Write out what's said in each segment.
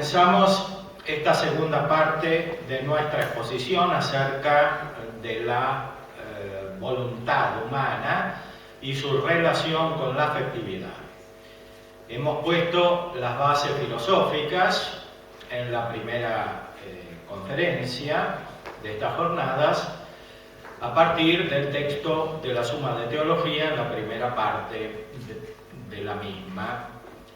comenzamos esta segunda parte de nuestra exposición acerca de la voluntad humana y su relación con la afectividad. Hemos puesto las bases filosóficas en la primera conferencia de estas jornadas a partir del texto de la Suma de Teología en la primera parte de la misma.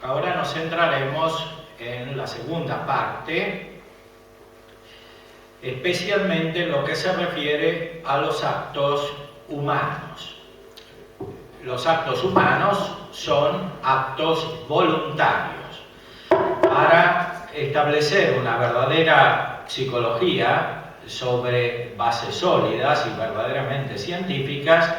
Ahora nos centraremos en la segunda parte, especialmente en lo que se refiere a los actos humanos. Los actos humanos son actos voluntarios. Para establecer una verdadera psicología sobre bases sólidas y verdaderamente científicas,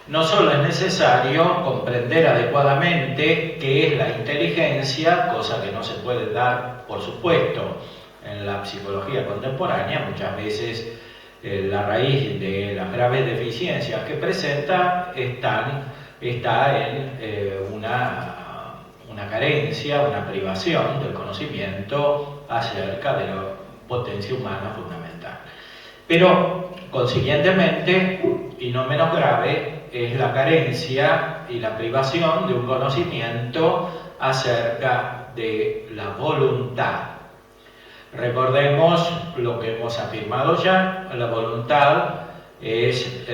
no solo es necesario comprender adecuadamente qué es la inteligencia, cosa que no se puede dar, por supuesto, en la psicología contemporánea. Muchas veces la raíz de las graves deficiencias que presenta está en una carencia, una privación del conocimiento acerca de la potencia humana fundamental. Pero, consiguientemente, y no menos grave, es la carencia y la privación de un conocimiento acerca de la voluntad. Recordemos lo que hemos afirmado ya: la voluntad es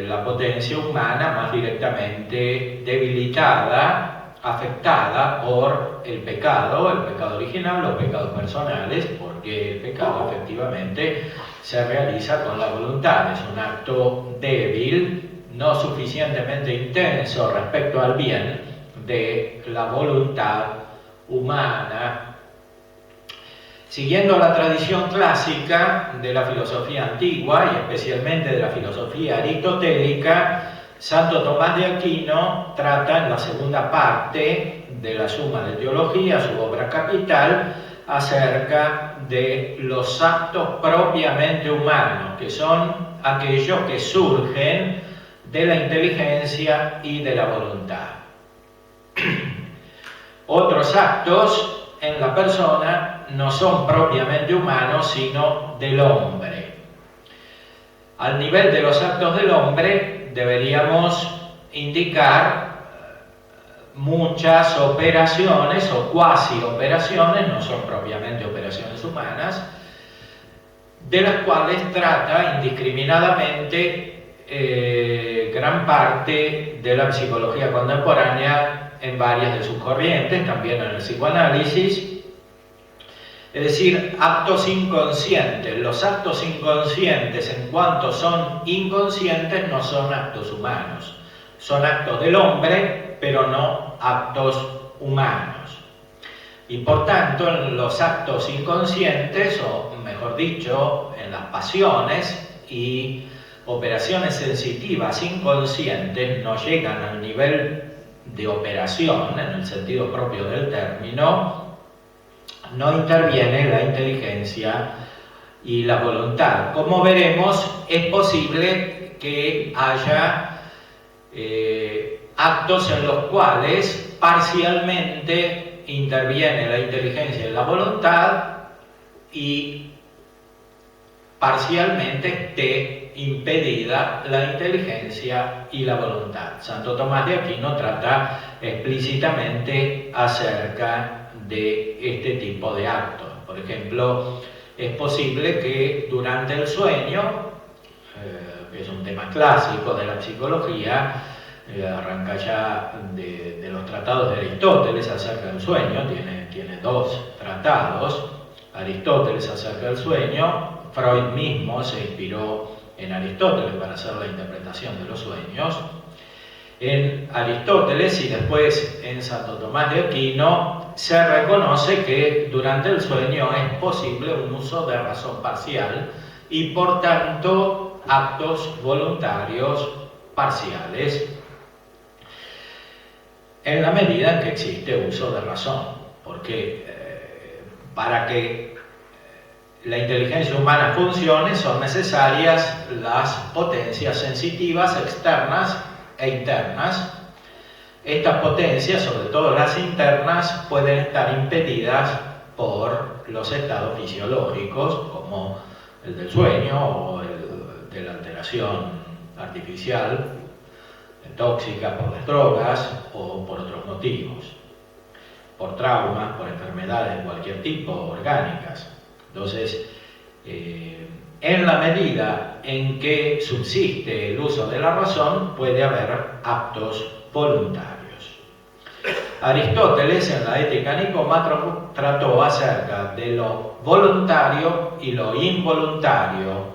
la potencia humana más directamente debilitada, afectada por el pecado original, los pecados personales, porque el pecado efectivamente se realiza con la voluntad. Es un acto débil, no suficientemente intenso respecto al bien de la voluntad humana. Siguiendo la tradición clásica de la filosofía antigua y especialmente de la filosofía aristotélica, Santo Tomás de Aquino trata en la segunda parte de la Suma de Teología, su obra capital, acerca de los actos propiamente humanos, que son aquellos que surgen de la inteligencia y de la voluntad. Otros actos en la persona no son propiamente humanos, sino del hombre. Al nivel de los actos del hombre deberíamos indicar muchas operaciones o cuasi operaciones, no son propiamente operaciones humanas, de las cuales trata indiscriminadamente gran parte de la psicología contemporánea en varias de sus corrientes, también en el psicoanálisis. Es decir, actos inconscientes. Los actos inconscientes, en cuanto son inconscientes, no son actos humanos. Son actos del hombre, pero no actos humanos. Y por tanto, en los actos inconscientes, o mejor dicho, en las pasiones y operaciones sensitivas inconscientes, no llegan al nivel de operación, en el sentido propio del término, no interviene la inteligencia y la voluntad. Como veremos, es posible que haya actos en los cuales parcialmente interviene la inteligencia y la voluntad y parcialmente esté impedida la inteligencia y la voluntad. Santo Tomás de Aquino trata explícitamente acerca de este tipo de actos. Por ejemplo, es posible que durante el sueño, que es un tema clásico de la psicología, arranca ya de los tratados de Aristóteles acerca del sueño, tiene dos tratados. Aristóteles acerca del sueño, Freud mismo se inspiró en Aristóteles para hacer la interpretación de los sueños. En Aristóteles y después en Santo Tomás de Aquino se reconoce que durante el sueño es posible un uso de razón parcial y por tanto actos voluntarios parciales, en la medida en que existe uso de razón, porque para que la inteligencia humana funcione son necesarias las potencias sensitivas externas e internas. Estas potencias, sobre todo las internas, pueden estar impedidas por los estados fisiológicos, como el del sueño o el de la alteración artificial, tóxica por las drogas o por otros motivos, por traumas, por enfermedades de cualquier tipo, orgánicas. Entonces, en la medida en que subsiste el uso de la razón, puede haber actos voluntarios. Aristóteles, en la Ética Nicómaco, trató acerca de lo voluntario y lo involuntario.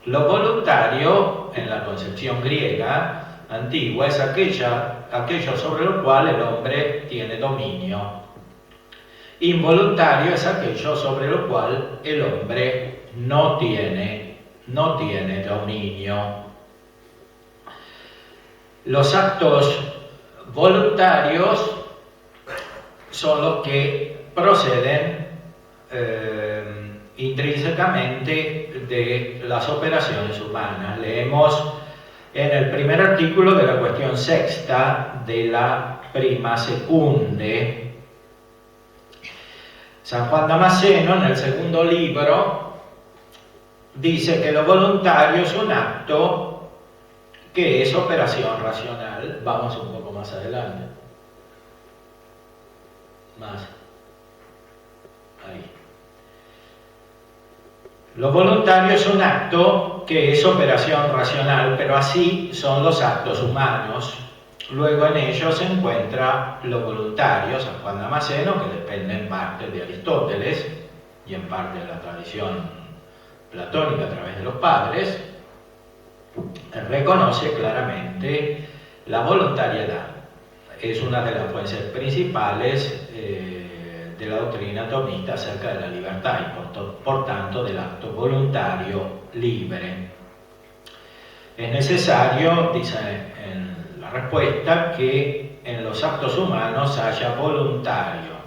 Lo voluntario, en la concepción griega antigua, es aquello sobre lo cual el hombre tiene dominio. Involuntario es aquello sobre lo cual el hombre no tiene dominio. Los actos voluntarios son los que proceden intrínsecamente de las operaciones humanas. Leemos en el primer artículo de la cuestión sexta de la Prima Secunde. San Juan Damasceno, en el segundo libro, dice que lo voluntario es un acto que es operación racional. Vamos un poco más adelante. Más. Ahí. Lo voluntario es un acto que es operación racional, pero así son los actos humanos. Luego en ellos se encuentra lo voluntario, San Juan Damasceno, que depende en parte de Aristóteles y en parte de la tradición platónica a través de los padres, reconoce claramente la voluntariedad. Es una de las fuentes principales de la doctrina tomista acerca de la libertad y por tanto del acto voluntario libre. Es necesario, dice en la respuesta, que en los actos humanos haya voluntario.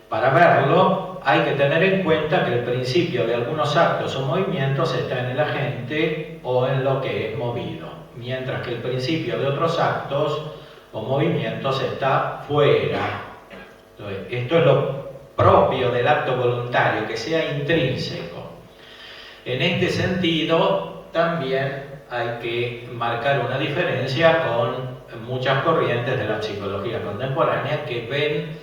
Para verlo hay que tener en cuenta que el principio de algunos actos o movimientos está en el agente o en lo que es movido, mientras que el principio de otros actos o movimientos está fuera. Entonces, esto es lo propio del acto voluntario, que sea intrínseco. En este sentido, también hay que marcar una diferencia con muchas corrientes de la psicología contemporánea que ven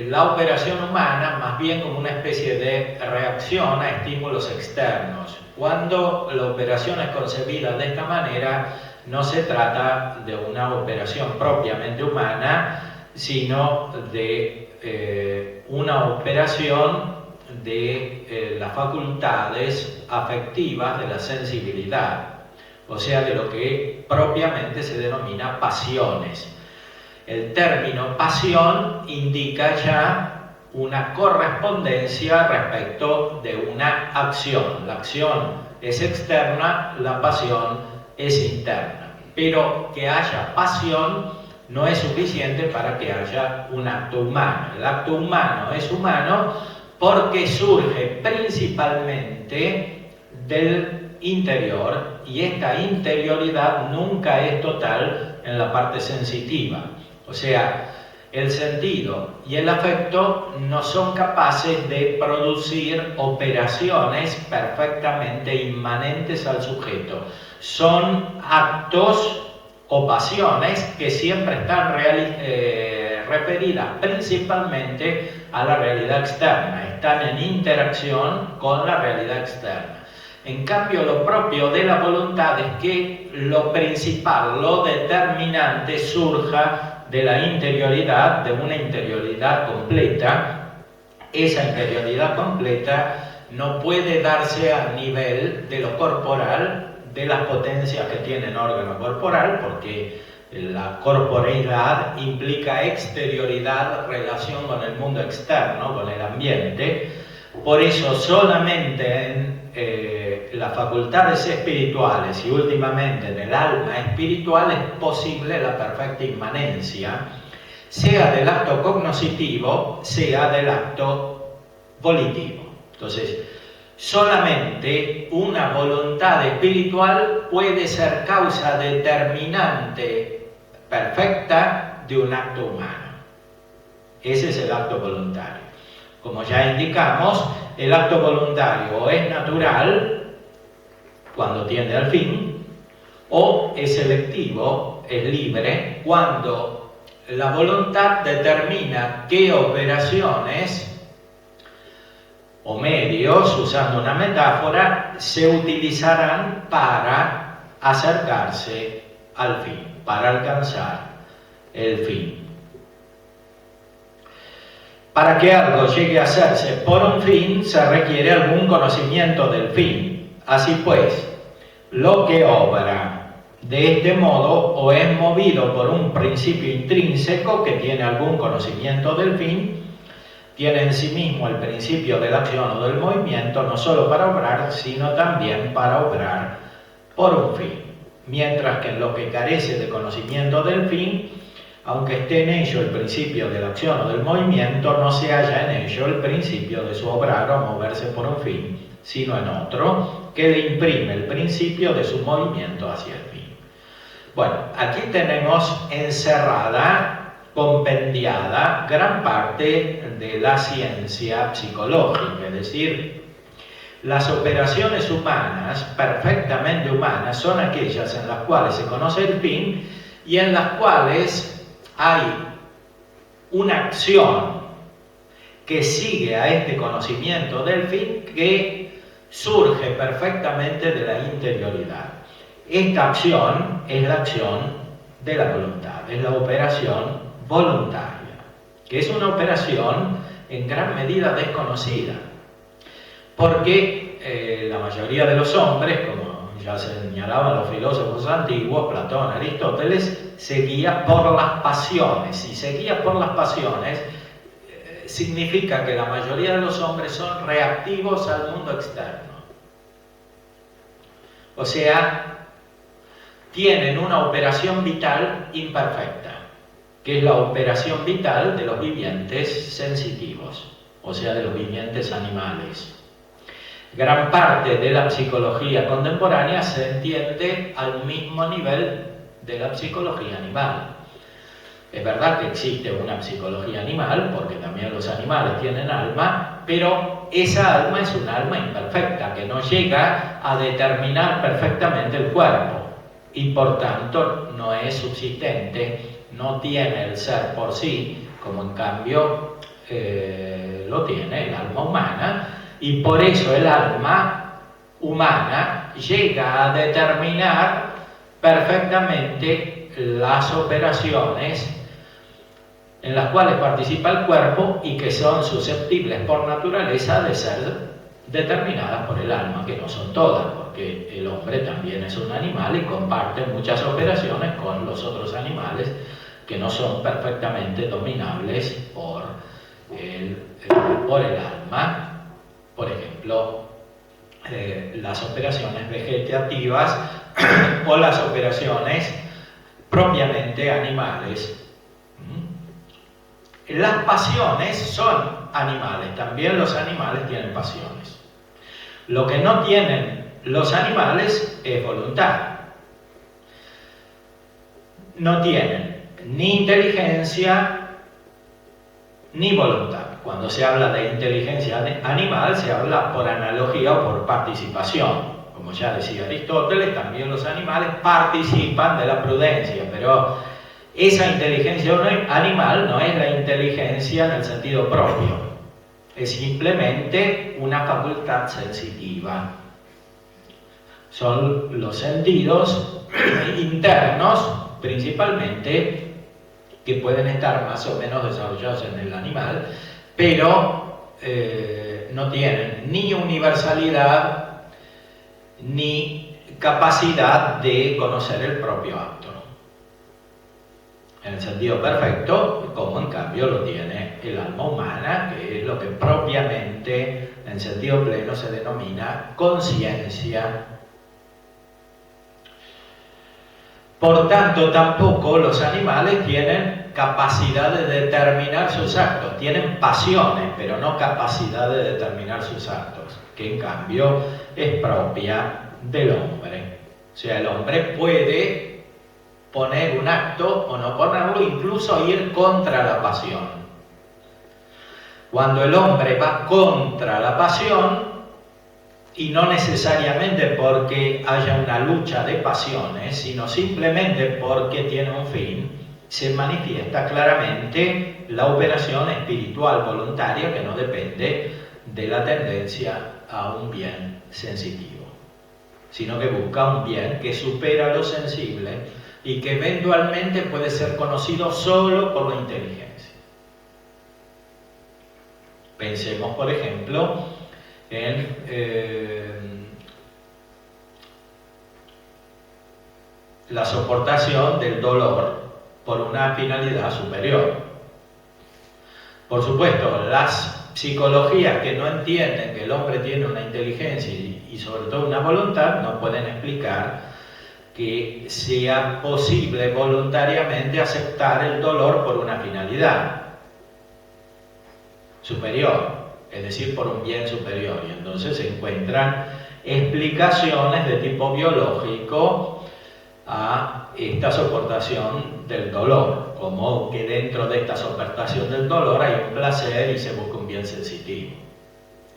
la operación humana más bien como una especie de reacción a estímulos externos. Cuando la operación es concebida de esta manera, no se trata de una operación propiamente humana, sino de una operación de las facultades afectivas de la sensibilidad, o sea, de lo que propiamente se denomina pasiones. El término pasión indica ya una correspondencia respecto de una acción. La acción es externa, la pasión es interna. Pero que haya pasión no es suficiente para que haya un acto humano. El acto humano es humano porque surge principalmente del interior, y esta interioridad nunca es total en la parte sensitiva. O sea, el sentido y el afecto no son capaces de producir operaciones perfectamente inmanentes al sujeto. Son actos o pasiones que siempre están referidas principalmente a la realidad externa, están en interacción con la realidad externa. En cambio, lo propio de la voluntad es que lo principal, lo determinante, surja de la interioridad, de una interioridad completa. Esa interioridad completa no puede darse a nivel de lo corporal, de las potencias que tiene el órgano corporal, porque la corporeidad implica exterioridad, relación con el mundo externo, con el ambiente. Por eso solamente en las facultades espirituales y últimamente en el alma espiritual es posible la perfecta inmanencia, sea del acto cognoscitivo, sea del acto volitivo. Entonces, solamente una voluntad espiritual puede ser causa determinante perfecta de un acto humano. Ese es el acto voluntario. Como ya indicamos, el acto voluntario es natural, cuando tiende al fin, o es selectivo, es libre, cuando la voluntad determina qué operaciones o medios, usando una metáfora, se utilizarán para acercarse al fin, para alcanzar el fin. Para que algo llegue a hacerse por un fin, se requiere algún conocimiento del fin. Así pues, lo que obra de este modo o es movido por un principio intrínseco que tiene algún conocimiento del fin, tiene en sí mismo el principio de la acción o del movimiento, no solo para obrar, sino también para obrar por un fin. Mientras que en lo que carece de conocimiento del fin, aunque esté en ello el principio de la acción o del movimiento, no se halla en ello el principio de su obrar o moverse por un fin, sino en otro, que le imprime el principio de su movimiento hacia el fin. Bueno, aquí tenemos encerrada, compendiada, gran parte de la ciencia psicológica, es decir, las operaciones humanas, perfectamente humanas, son aquellas en las cuales se conoce el fin y en las cuales hay una acción que sigue a este conocimiento del fin que surge perfectamente de la interioridad. Esta acción es la acción de la voluntad, es la operación voluntaria, que es una operación en gran medida desconocida, porque la mayoría de los hombres, como ya señalaban los filósofos antiguos, Platón, Aristóteles, se guía por las pasiones, y se guía por las pasiones significa que la mayoría de los hombres son reactivos al mundo externo, o sea, tienen una operación vital imperfecta, que es la operación vital de los vivientes sensitivos, o sea, de los vivientes animales. Gran parte de la psicología contemporánea se entiende al mismo nivel de la psicología animal. Es verdad que existe una psicología animal, porque también los animales tienen alma, pero esa alma es un alma imperfecta, que no llega a determinar perfectamente el cuerpo, y por tanto no es subsistente, no tiene el ser por sí, como en cambio lo tiene el alma humana, y por eso el alma humana llega a determinar perfectamente las operaciones en las cuales participa el cuerpo y que son susceptibles por naturaleza de ser determinadas por el alma, que no son todas, porque el hombre también es un animal y comparte muchas operaciones con los otros animales que no son perfectamente dominables por el alma. Por ejemplo, las operaciones vegetativas o las operaciones propiamente animales. Las pasiones son animales, también los animales tienen pasiones. Lo que no tienen los animales es voluntad. No tienen ni inteligencia ni voluntad. Cuando se habla de inteligencia animal, se habla por analogía o por participación. Como ya decía Aristóteles, también los animales participan de la prudencia, pero esa inteligencia animal no es la inteligencia en el sentido propio, es simplemente una facultad sensitiva. Son los sentidos internos, principalmente, que pueden estar más o menos desarrollados en el animal, pero no tienen ni universalidad ni capacidad de conocer el propio acto, en el sentido perfecto, como en cambio lo tiene el alma humana, que es lo que propiamente, en sentido pleno, se denomina conciencia. Por tanto, tampoco los animales tienen capacidad de determinar sus actos, tienen pasiones, pero no capacidad de determinar sus actos, que en cambio es propia del hombre. O sea, el hombre puede poner un acto o no ponerlo, incluso ir contra la pasión. Cuando el hombre va contra la pasión, y no necesariamente porque haya una lucha de pasiones, sino simplemente porque tiene un fin, se manifiesta claramente la operación espiritual voluntaria que no depende de la tendencia a un bien sensitivo, sino que busca un bien que supera lo sensible y que eventualmente puede ser conocido solo por la inteligencia. Pensemos, por ejemplo, en la soportación del dolor por una finalidad superior. Por supuesto, las psicologías que no entienden que el hombre tiene una inteligencia y sobre todo una voluntad no pueden explicar que sea posible voluntariamente aceptar el dolor por una finalidad superior, es decir, por un bien superior. Y entonces se encuentran explicaciones de tipo biológico a esta soportación del dolor, como que dentro de esta soportación del dolor hay un placer y se busca un bien sensitivo.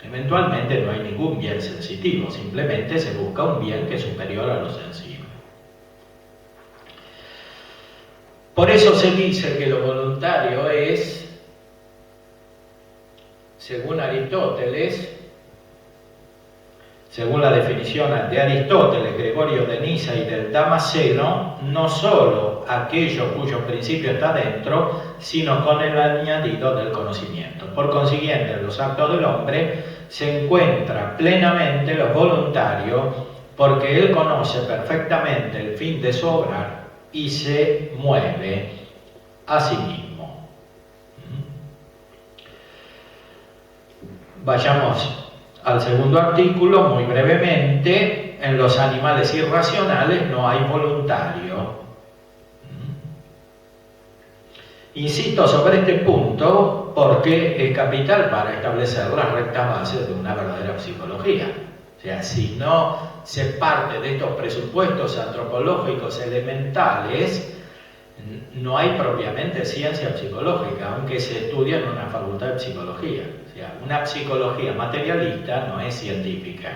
Eventualmente no hay ningún bien sensitivo, simplemente se busca un bien que es superior a lo sensible. Por eso se dice que lo voluntario es, según Aristóteles, según la definición de Aristóteles, Gregorio de Niza y del Damasceno, no solo aquello cuyo principio está dentro, sino con el añadido del conocimiento. Por consiguiente, en los actos del hombre se encuentra plenamente lo voluntario, porque él conoce perfectamente el fin de su obrar y se mueve a sí mismo. Vayamos al segundo artículo, muy brevemente. En los animales irracionales no hay voluntario. Insisto sobre este punto porque es capital para establecer las rectas bases de una verdadera psicología. O sea, si no se parte de estos presupuestos antropológicos elementales, no hay propiamente ciencia psicológica, aunque se estudia en una facultad de psicología. O sea, una psicología materialista no es científica,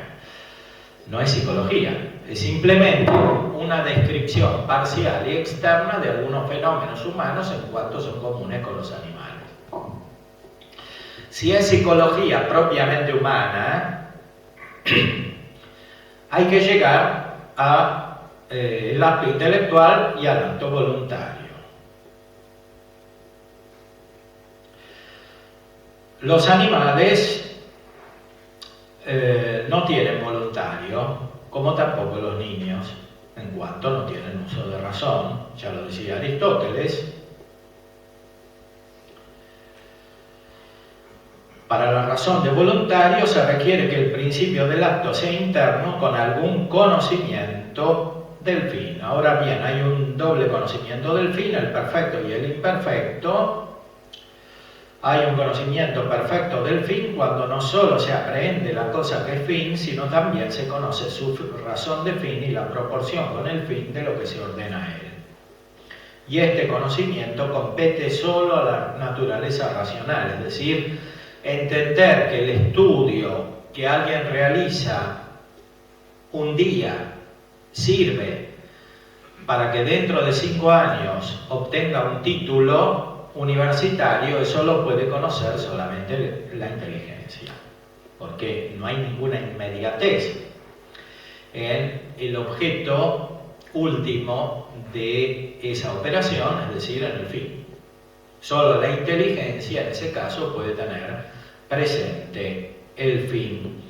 no es psicología, es simplemente una descripción parcial y externa de algunos fenómenos humanos en cuanto son comunes con los animales. Si es psicología propiamente humana, hay que llegar al acto intelectual y al acto voluntario. Los animales no tienen voluntario, como tampoco los niños, en cuanto no tienen uso de razón, ya lo decía Aristóteles. Para la razón de voluntario se requiere que el principio del acto sea interno con algún conocimiento del fin. Ahora bien, hay un doble conocimiento del fin, el perfecto y el imperfecto. Hay un conocimiento perfecto del fin cuando no solo se aprehende la cosa que es fin, sino también se conoce su razón de fin y la proporción con el fin de lo que se ordena a él. Y este conocimiento compete solo a la naturaleza racional, es decir, entender que el estudio que alguien realiza un día sirve para que dentro de 5 años obtenga un título universitario, eso lo puede conocer solamente la inteligencia, porque no hay ninguna inmediatez en el objeto último de esa operación, es decir, en el fin. Solo la inteligencia en ese caso puede tener presente el fin.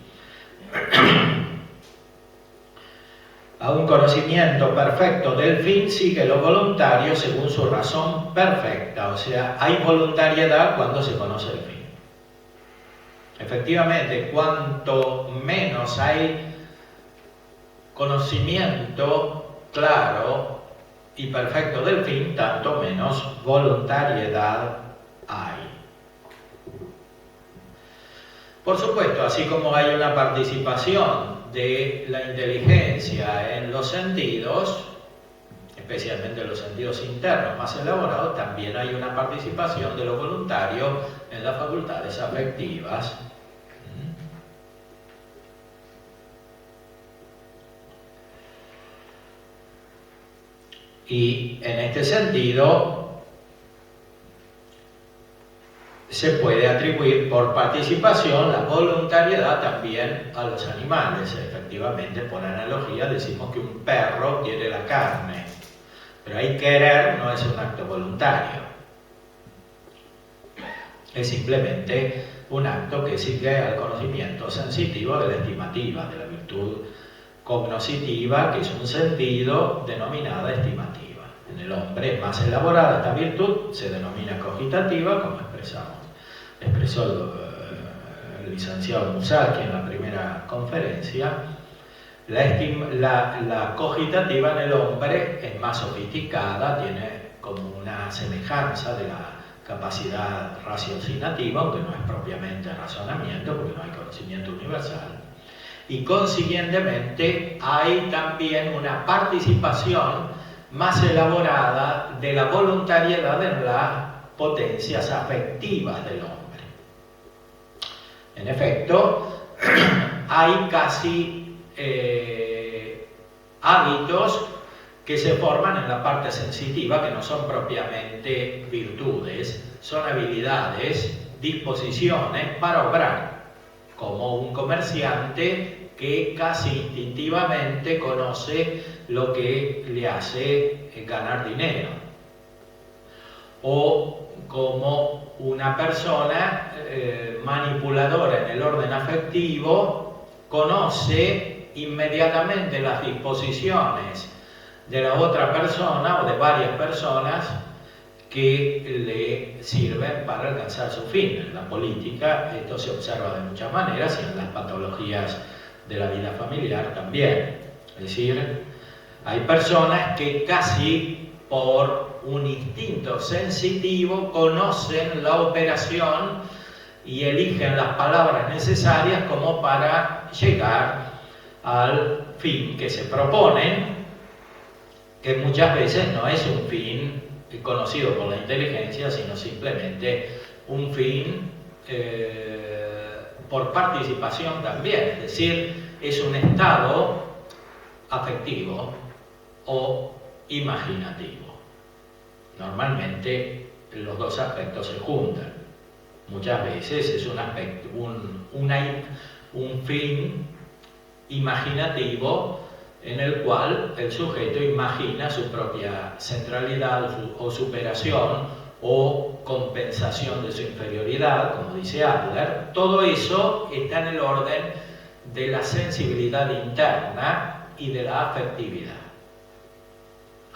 A un conocimiento perfecto del fin sigue lo voluntario según su razón perfecta, o sea, hay voluntariedad cuando se conoce el fin. Efectivamente, cuanto menos hay conocimiento claro y perfecto del fin, tanto menos voluntariedad hay. Por supuesto, así como hay una participación de la inteligencia en los sentidos, especialmente los sentidos internos más elaborados, también hay una participación de lo voluntario en las facultades afectivas. Y en este sentido se puede atribuir por participación la voluntariedad también a los animales. Efectivamente, por analogía, decimos que un perro quiere la carne, pero ahí querer no es un acto voluntario, es simplemente un acto que sigue al conocimiento sensitivo de la estimativa, de la virtud cognoscitiva, que es un sentido denominada estimativa. En el hombre más elaborada esta virtud se denomina cogitativa, como expresó el licenciado Musacchi en la primera conferencia. La cogitativa en el hombre es más sofisticada, tiene como una semejanza de la capacidad raciocinativa, aunque no es propiamente razonamiento, porque no hay conocimiento universal. Y consiguientemente hay también una participación más elaborada de la voluntariedad en las potencias afectivas del hombre. En efecto, hay casi hábitos que se forman en la parte sensitiva, que no son propiamente virtudes, son habilidades, disposiciones para obrar, como un comerciante que casi instintivamente conoce lo que le hace ganar dinero, o como una persona manipuladora en el orden afectivo conoce inmediatamente las disposiciones de la otra persona o de varias personas que le sirven para alcanzar su fin. En la política esto se observa de muchas maneras y en las patologías de la vida familiar también. Es decir, hay personas que casi por un instinto sensitivo conocen la operación y eligen las palabras necesarias como para llegar al fin que se proponen, que muchas veces no es un fin conocido por la inteligencia, sino simplemente un fin por participación también, es decir, es un estado afectivo o imaginativo. Normalmente los dos aspectos se juntan. Muchas veces es un aspecto, un fin imaginativo en el cual el sujeto imagina su propia centralidad o superación o compensación de su inferioridad, como dice Adler. Todo eso está en el orden de la sensibilidad interna y de la afectividad.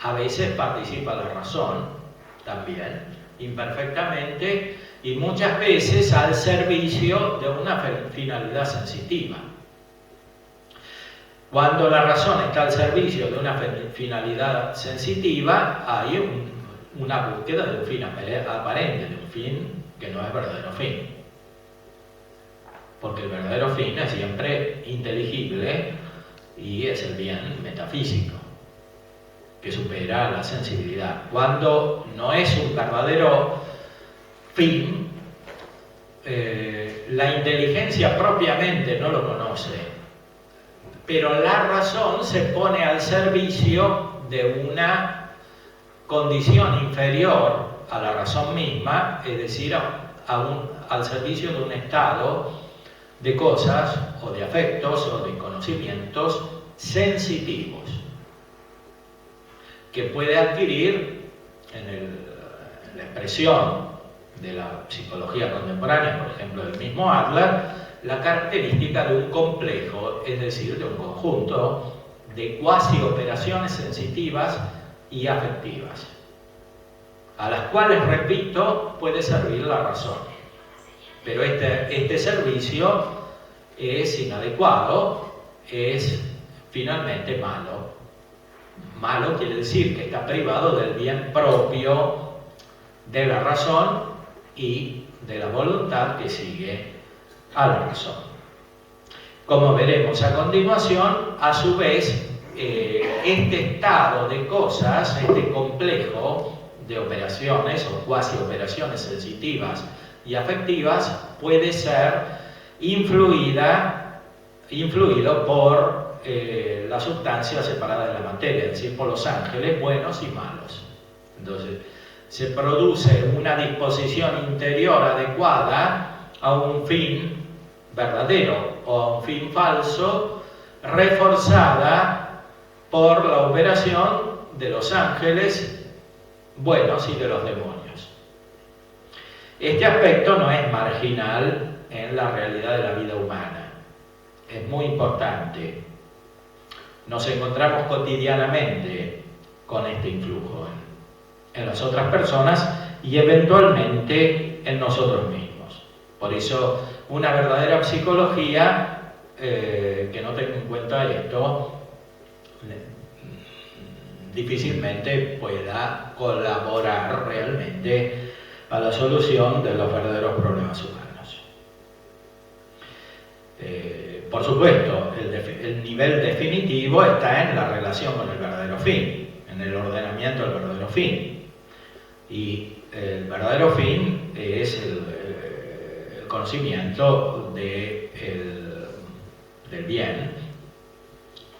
A veces participa la razón también, imperfectamente, y muchas veces al servicio de una finalidad sensitiva. Cuando la razón está al servicio de una finalidad sensitiva, hay una búsqueda de un fin aparente, de un fin que no es verdadero fin. Porque el verdadero fin es siempre inteligible y es el bien metafísico, que supera la sensibilidad. Cuando no es un verdadero fin, la inteligencia propiamente no lo conoce, pero la razón se pone al servicio de una condición inferior a la razón misma, es decir, al servicio de un estado de cosas o de afectos o de conocimientos sensitivos que puede adquirir en la expresión de la psicología contemporánea, por ejemplo del mismo Adler, la característica de un complejo, es decir, de un conjunto de cuasi operaciones sensitivas y afectivas, a las cuales, repito, puede servir la razón. Pero este servicio es inadecuado, es finalmente malo. Malo quiere decir que está privado del bien propio de la razón y de la voluntad que sigue a la razón. Como veremos a continuación, a su vez, este estado de cosas, este complejo de operaciones o cuasi operaciones sensitivas y afectivas puede ser influido por la sustancia separada de la materia, es decir, por los ángeles buenos y malos. Entonces, se produce una disposición interior adecuada a un fin verdadero o a un fin falso, reforzada por la operación de los ángeles buenos y de los demonios. Este aspecto no es marginal en la realidad de la vida humana, es muy importante. Nos encontramos cotidianamente con este influjo en las otras personas y eventualmente en nosotros mismos. Por eso, una verdadera psicología que no tenga en cuenta esto difícilmente pueda colaborar realmente a la solución de los verdaderos problemas humanos. Por supuesto, el nivel definitivo está en la relación con el verdadero fin, en el ordenamiento del verdadero fin. Y el verdadero fin es el conocimiento del bien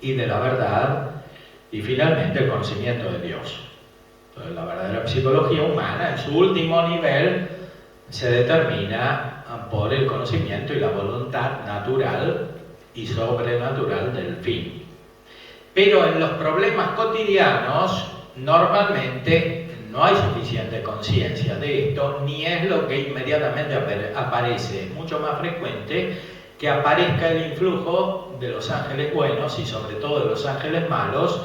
y de la verdad, y finalmente el conocimiento de Dios. Entonces, la verdadera psicología humana, en su último nivel, se determina por el conocimiento y la voluntad natural y sobrenatural del fin. Pero en los problemas cotidianos, normalmente no hay suficiente conciencia de esto, ni es lo que inmediatamente aparece. Es mucho más frecuente que aparezca el influjo de los ángeles buenos y sobre todo de los ángeles malos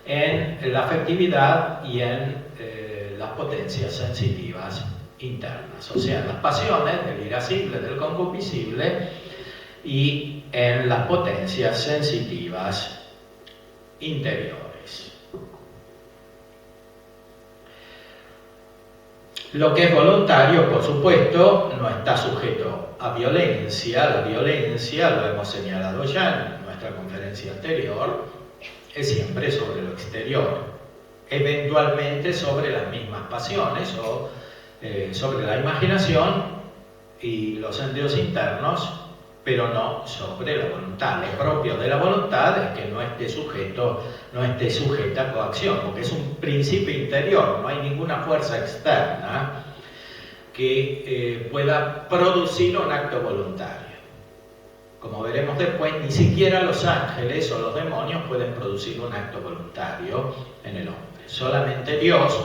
en la afectividad y en las potencias sensitivas internas, o sea, en las pasiones del irascible, del concupiscible, y en las potencias sensitivas interiores. Lo que es voluntario, por supuesto, no está sujeto a violencia. La violencia, lo hemos señalado ya en nuestra conferencia anterior, es siempre sobre lo exterior, eventualmente sobre las mismas pasiones o sobre la imaginación y los sentidos internos, pero no sobre la voluntad. Lo propio de la voluntad es que no esté sujeta a coacción, porque es un principio interior, no hay ninguna fuerza externa que pueda producir un acto voluntario. Como veremos después, ni siquiera los ángeles o los demonios pueden producir un acto voluntario en el hombre. Solamente Dios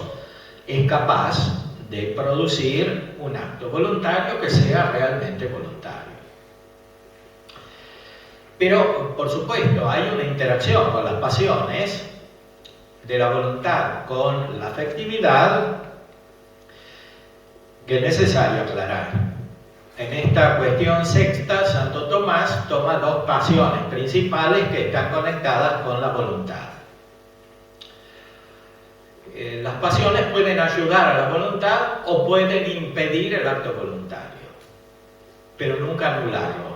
es capaz de producir un acto voluntario que sea realmente voluntario. Pero, por supuesto, hay una interacción con las pasiones de la voluntad con la afectividad que es necesario aclarar. En esta cuestión sexta, Santo Tomás toma dos pasiones principales que están conectadas con la voluntad. Las pasiones pueden ayudar a la voluntad o pueden impedir el acto voluntario, pero nunca anularlo.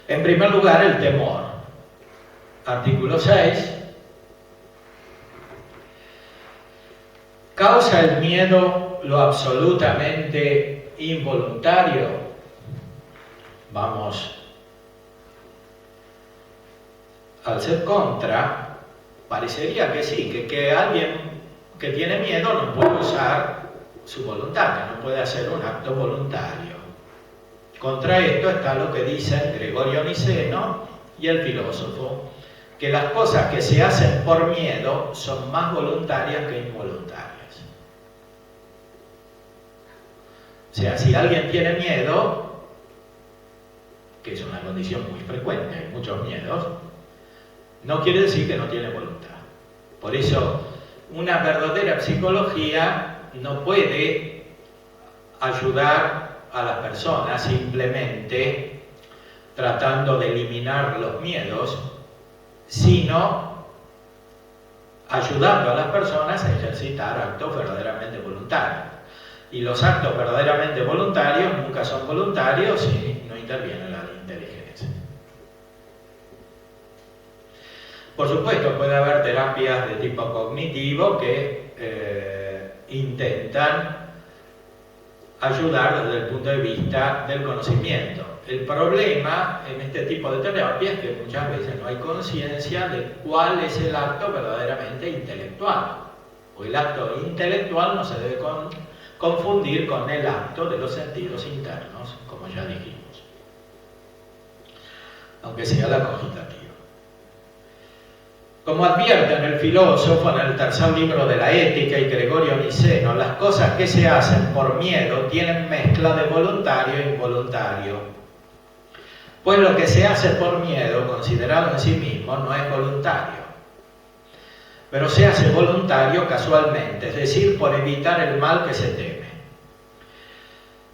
En primer lugar, el temor. Artículo 6. ¿Causa el miedo lo absolutamente involuntario? Vamos al ser contra, parecería que sí, que alguien que tiene miedo no puede usar su voluntad, que no puede hacer un acto voluntario. Contra esto está lo que dicen Gregorio Niceno y el filósofo, que las cosas que se hacen por miedo son más voluntarias que involuntarias. O sea, si alguien tiene miedo, que es una condición muy frecuente, hay muchos miedos, no quiere decir que no tiene voluntad. Por eso, una verdadera psicología no puede ayudar a las personas simplemente tratando de eliminar los miedos, sino ayudando a las personas a ejercitar actos verdaderamente voluntarios. Y los actos verdaderamente voluntarios nunca son voluntarios si no interviene la inteligencia. Por supuesto, puede haber terapias de tipo cognitivo que intentan ayudar desde el punto de vista del conocimiento. El problema en este tipo de terapia es que muchas veces no hay conciencia de cuál es el acto verdaderamente intelectual. O el acto intelectual no se debe confundir con el acto de los sentidos internos, como ya dijimos, aunque sea la cogitativa. Como advierten el filósofo en el tercer libro de la Ética y Gregorio Niceno, las cosas que se hacen por miedo tienen mezcla de voluntario e involuntario. Pues lo que se hace por miedo, considerado en sí mismo, no es voluntario, pero se hace voluntario casualmente, es decir, por evitar el mal que se teme.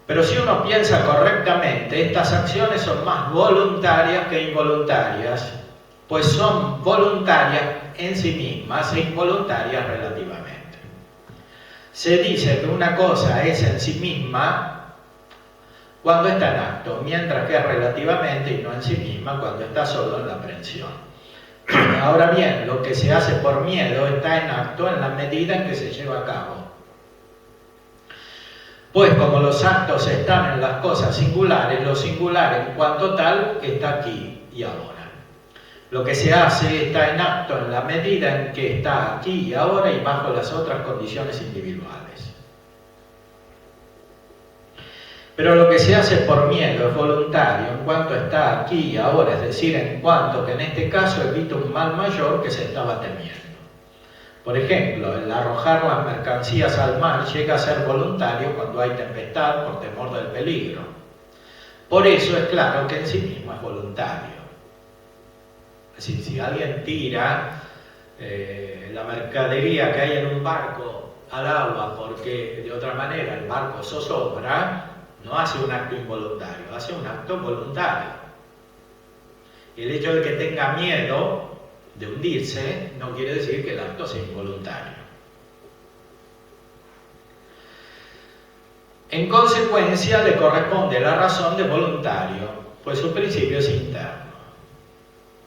Pero si uno piensa correctamente, estas acciones son más voluntarias que involuntarias, pues son voluntarias en sí mismas e involuntarias relativamente. Se dice que una cosa es en sí misma cuando está en acto, mientras que es relativamente y no en sí misma cuando está solo en la aprehensión. Ahora bien, lo que se hace por miedo está en acto en la medida en que se lleva a cabo. Pues como los actos están en las cosas singulares, lo singular en cuanto tal está aquí y ahora. Lo que se hace está en acto en la medida en que está aquí y ahora y bajo las otras condiciones individuales. Pero lo que se hace por miedo es voluntario en cuanto está aquí y ahora, es decir, en cuanto que en este caso evita un mal mayor que se estaba temiendo. Por ejemplo, el arrojar las mercancías al mar llega a ser voluntario cuando hay tempestad por temor del peligro. Por eso es claro que en sí mismo es voluntario. Es decir, si alguien tira la mercadería que hay en un barco al agua porque de otra manera el barco zozobra, no hace un acto involuntario, hace un acto voluntario. El hecho de que tenga miedo de hundirse no quiere decir que el acto sea involuntario. En consecuencia, le corresponde la razón de voluntario, pues su principio es interno.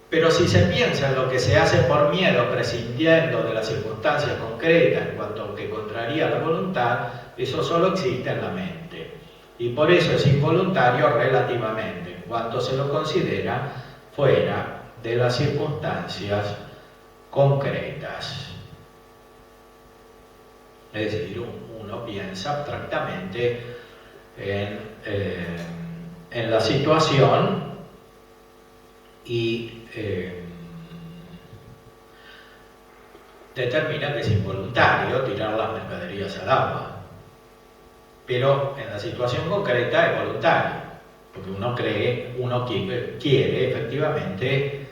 Pero si se piensa en lo que se hace por miedo, prescindiendo de la circunstancia concreta en cuanto que contraría la voluntad, eso solo existe en la mente. Y por eso es involuntario relativamente, en cuanto se lo considera fuera de las circunstancias concretas. Es decir, uno piensa abstractamente en la situación y determina que es involuntario tirar las mercaderías al agua. Pero en la situación concreta es voluntario, porque uno quiere efectivamente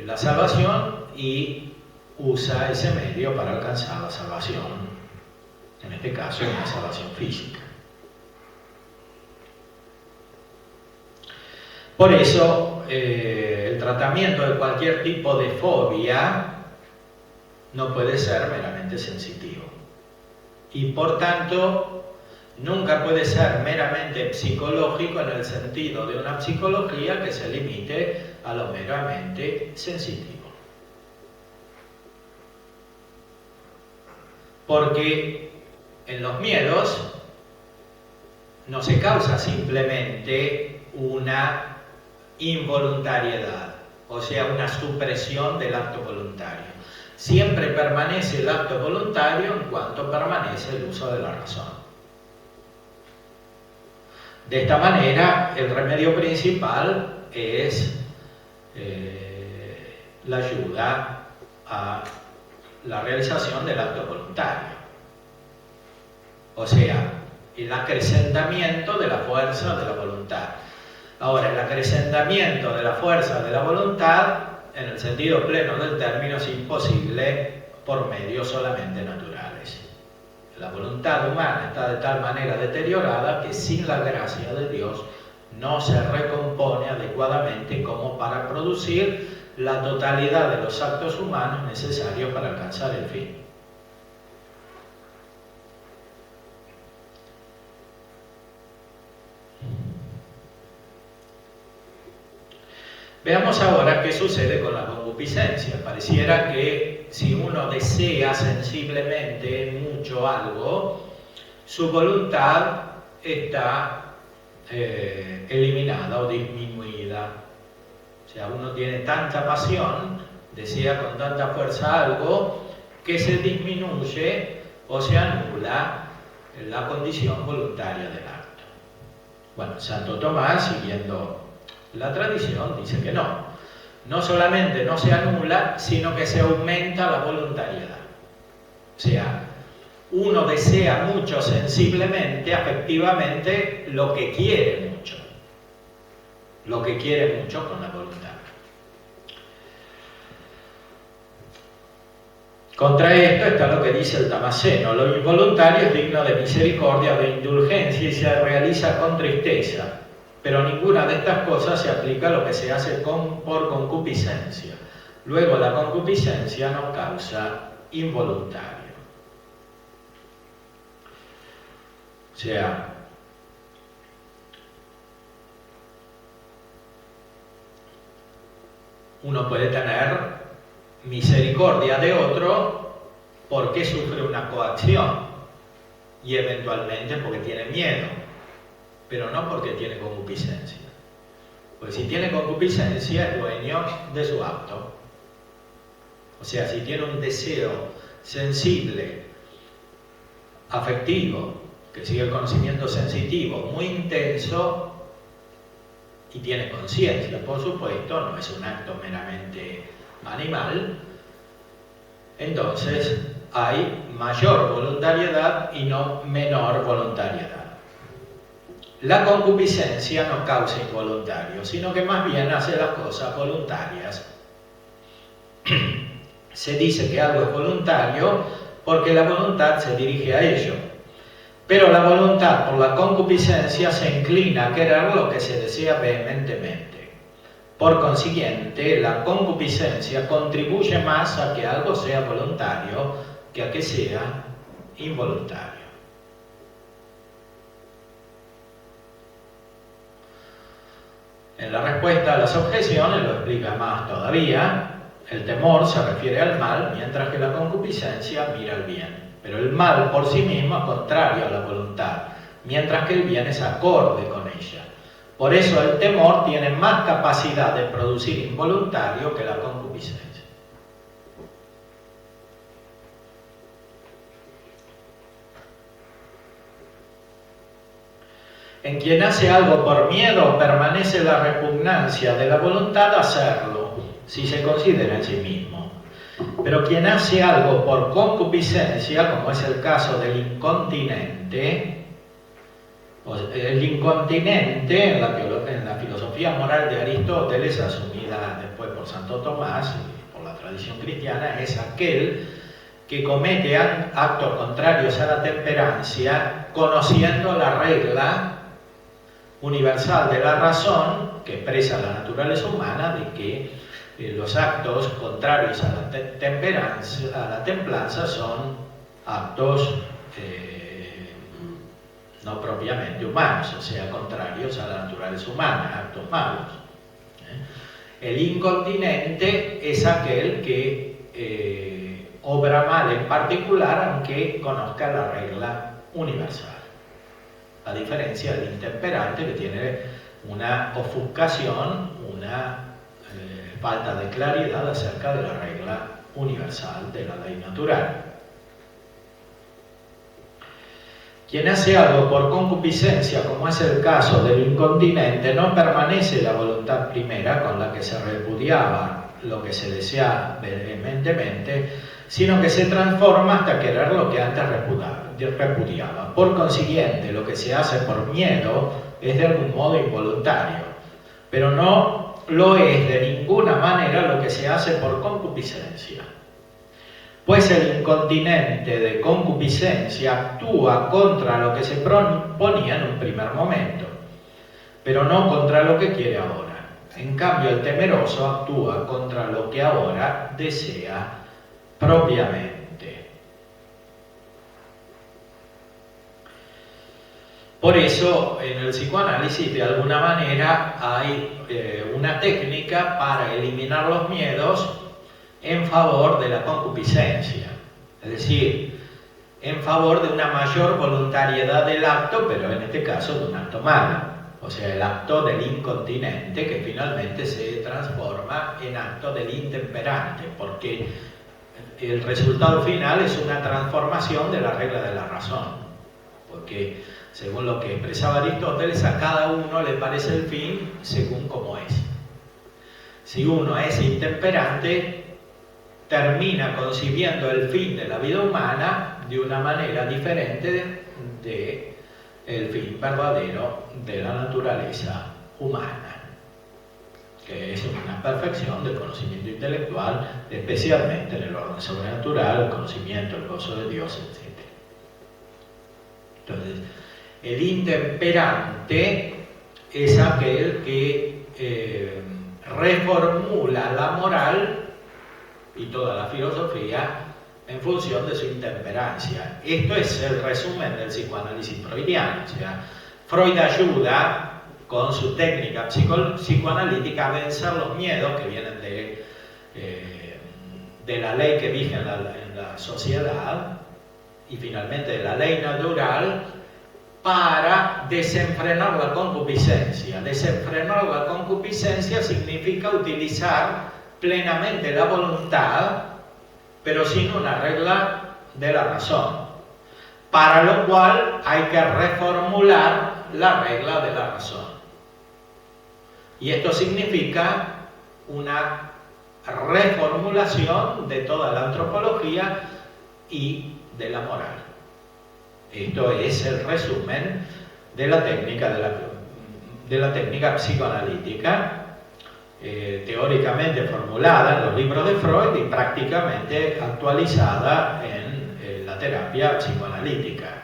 la salvación y usa ese medio para alcanzar la salvación, en este caso una salvación física. Por eso el tratamiento de cualquier tipo de fobia no puede ser meramente sensitivo y por tanto nunca puede ser meramente psicológico en el sentido de una psicología que se limite a lo meramente sensitivo. Porque en los miedos no se causa simplemente una involuntariedad, o sea, una supresión del acto voluntario. Siempre permanece el acto voluntario en cuanto permanece el uso de la razón. De esta manera, el remedio principal es la ayuda a la realización del acto voluntario. O sea, el acrecentamiento de la fuerza de la voluntad. Ahora, el acrecentamiento de la fuerza de la voluntad, en el sentido pleno del término, es imposible por medios solamente naturales. La voluntad humana está de tal manera deteriorada que sin la gracia de Dios no se recompone adecuadamente como para producir la totalidad de los actos humanos necesarios para alcanzar el fin. Veamos ahora qué sucede con la concupiscencia. Pareciera que si uno desea sensiblemente mucho algo, su voluntad está eliminada o disminuida. O sea, uno tiene tanta pasión, desea con tanta fuerza algo, que se disminuye o se anula la condición voluntaria del acto. Bueno, Santo Tomás, siguiendo la tradición, dice que no. No solamente no se anula, sino que se aumenta la voluntariedad. O sea, uno desea mucho sensiblemente, afectivamente, lo que quiere mucho. Lo que quiere mucho con la voluntad. Contra esto está lo que dice el Damasceno: lo involuntario es digno de misericordia o de indulgencia y se realiza con tristeza, pero ninguna de estas cosas se aplica a lo que se hace por concupiscencia. Luego la concupiscencia no causa involuntario. O sea, uno puede tener misericordia de otro porque sufre una coacción y eventualmente porque tiene miedo, pero no porque tiene concupiscencia. Pues si tiene concupiscencia es dueño de su acto. O sea, si tiene un deseo sensible, afectivo, que sigue el conocimiento sensitivo muy intenso y tiene conciencia, por supuesto, no es un acto meramente animal, entonces hay mayor voluntariedad y no menor voluntariedad. La concupiscencia no causa involuntario, sino que más bien hace las cosas voluntarias. Se dice que algo es voluntario porque la voluntad se dirige a ello, pero la voluntad por la concupiscencia se inclina a querer lo que se desea vehementemente. Por consiguiente, la concupiscencia contribuye más a que algo sea voluntario que a que sea involuntario. En la respuesta a las objeciones lo explica más todavía. El temor se refiere al mal, mientras que la concupiscencia mira al bien. Pero el mal por sí mismo es contrario a la voluntad, mientras que el bien es acorde con ella. Por eso el temor tiene más capacidad de producir involuntario que la concupiscencia. En quien hace algo por miedo permanece la repugnancia de la voluntad a hacerlo, si se considera en sí mismo. Pero quien hace algo por concupiscencia, como es el caso del incontinente, el incontinente en la filosofía moral de Aristóteles, asumida después por Santo Tomás y por la tradición cristiana, es aquel que comete actos contrarios a la temperancia, conociendo la regla universal de la razón que expresa la naturaleza humana de que los actos contrarios a la templanza son actos no propiamente humanos, o sea, contrarios a la naturaleza humana, actos malos. El incontinente es aquel que obra mal en particular, aunque conozca la regla universal. A diferencia del intemperante, que tiene una ofuscación, una falta de claridad acerca de la regla universal de la ley natural. Quien hace algo por concupiscencia, como es el caso del incontinente, no permanece la voluntad primera con la que se repudiaba lo que se desea vehementemente, sino que se transforma hasta querer lo que antes repudiaba. Por consiguiente, lo que se hace por miedo es de algún modo involuntario, pero no lo es de ninguna manera lo que se hace por concupiscencia. Pues el incontinente de concupiscencia actúa contra lo que se proponía en un primer momento, pero no contra lo que quiere ahora. En cambio, el temeroso actúa contra lo que ahora desea propiamente. Por eso en el psicoanálisis de alguna manera hay una técnica para eliminar los miedos en favor de la concupiscencia, es decir, en favor de una mayor voluntariedad del acto, pero en este caso de un acto malo, o sea, el acto del incontinente que finalmente se transforma en acto del intemperante, porque el resultado final es una transformación de la regla de la razón, porque según lo que expresaba Aristóteles, a cada uno le parece el fin según como es. Si uno es intemperante, termina concibiendo el fin de la vida humana de una manera diferente del fin verdadero de la naturaleza humana, que es una perfección del conocimiento intelectual, especialmente en el orden sobrenatural, el conocimiento, el gozo de Dios, etc. Entonces, el intemperante es aquel que reformula la moral y toda la filosofía en función de su intemperancia. Esto es el resumen del psicoanálisis freudiano. O sea, Freud ayuda con su técnica psicoanalítica a vencer los miedos que vienen de la ley que rige en la sociedad y finalmente de la ley natural, para desenfrenar la concupiscencia. Desenfrenar la concupiscencia significa utilizar plenamente la voluntad, pero sin una regla de la razón, para lo cual hay que reformular la regla de la razón. Y esto significa una reformulación de toda la antropología y de la moral. Esto es el resumen de la técnica psicoanalítica, teóricamente formulada en los libros de Freud y prácticamente actualizada en la terapia psicoanalítica.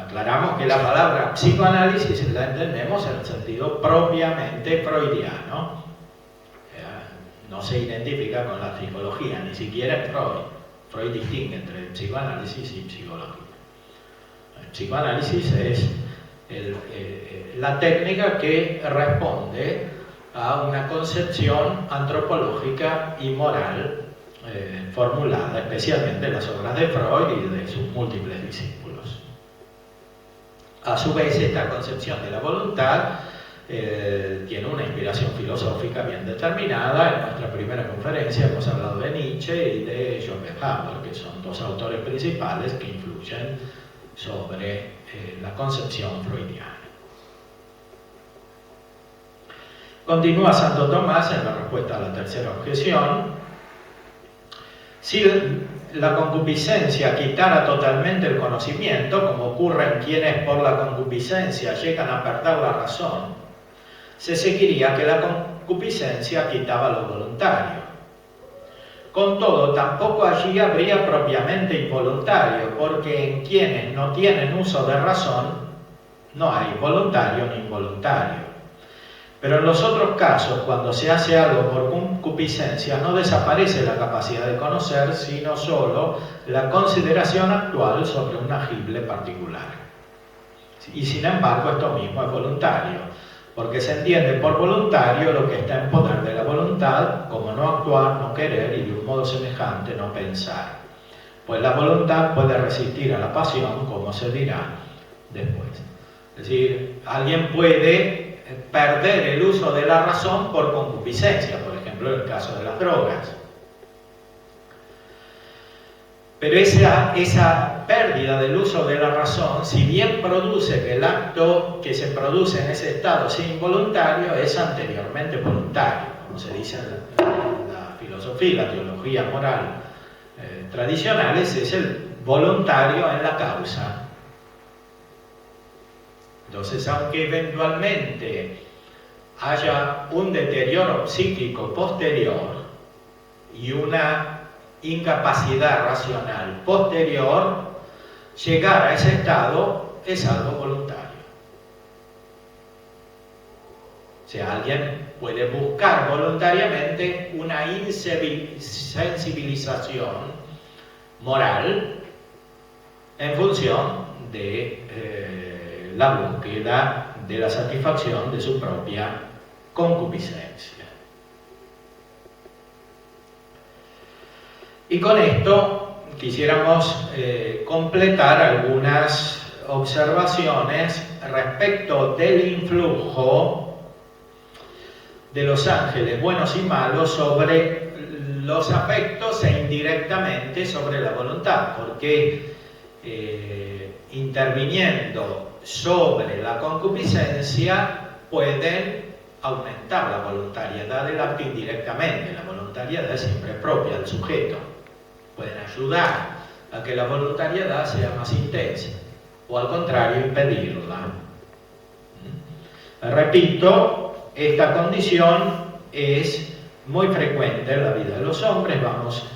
Aclaramos que la palabra psicoanálisis la entendemos en el sentido propiamente freudiano. No se identifica con la psicología, ni siquiera es Freud. Freud distingue entre psicoanálisis y psicología. El psicoanálisis es la técnica que responde a una concepción antropológica y moral formulada especialmente en las obras de Freud y de sus múltiples discípulos. A su vez, esta concepción de la voluntad tiene una inspiración filosófica bien determinada. En nuestra primera conferencia hemos hablado de Nietzsche y de Schopenhauer, que son dos autores principales que influyen sobre la concepción freudiana. Continúa Santo Tomás en la respuesta a la tercera objeción. Si la concupiscencia quitara totalmente el conocimiento, como ocurre en quienes por la concupiscencia llegan a perder la razón, se seguiría que la concupiscencia quitaba lo voluntario. Con todo, tampoco allí habría propiamente involuntario, porque en quienes no tienen uso de razón no hay voluntario ni involuntario. Pero en los otros casos, cuando se hace algo por concupiscencia, no desaparece la capacidad de conocer, sino solo la consideración actual sobre un agible particular. Y sin embargo, esto mismo es voluntario, porque se entiende por voluntario lo que está en poder de la voluntad, como no actuar, no querer y de un modo semejante no pensar. Pues la voluntad puede resistir a la pasión, como se dirá después. Es decir, alguien puede perder el uso de la razón por concupiscencia, por ejemplo en el caso de las drogas. Pero esa pérdida del uso de la razón, si bien produce que el acto que se produce en ese estado sea involuntario, es anteriormente voluntario, como se dice en la filosofía, la teología moral tradicionales, es el voluntario en la causa. Entonces, aunque eventualmente haya un deterioro psíquico posterior y una incapacidad racional posterior, llegar a ese estado es algo voluntario. O sea, alguien puede buscar voluntariamente una insensibilización moral en función de la búsqueda de la satisfacción de su propia concupiscencia. Y con esto quisiéramos completar algunas observaciones respecto del influjo de los ángeles buenos y malos sobre los afectos e indirectamente sobre la voluntad, porque interviniendo sobre la concupiscencia pueden aumentar la voluntariedad del acto indirectamente. La voluntariedad es siempre propia del sujeto. Pueden ayudar a que la voluntariedad sea más intensa o al contrario impedirla. Repito, esta condición es muy frecuente en la vida de los hombres. Vamos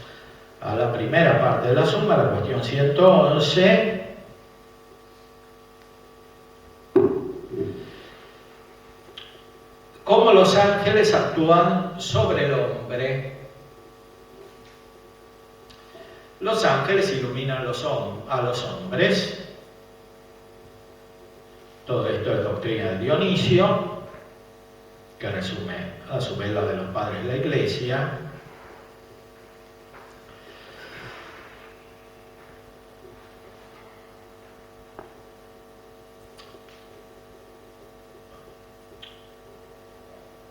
a la primera parte de la suma, la cuestión 111. ¿Cómo los ángeles actúan sobre el hombre? Los ángeles iluminan a los hombres. Todo esto es doctrina de Dionisio, que resume a su vez la de los padres de la Iglesia.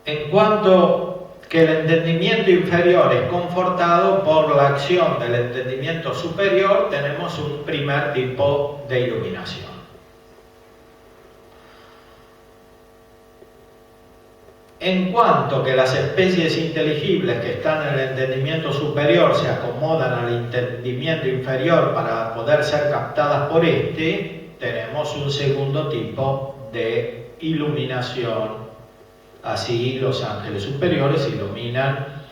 En cuanto que el entendimiento inferior es confortado por la acción del entendimiento superior, tenemos un primer tipo de iluminación. En cuanto que las especies inteligibles que están en el entendimiento superior se acomodan al entendimiento inferior para poder ser captadas por este, tenemos un segundo tipo de iluminación. Así los ángeles superiores iluminan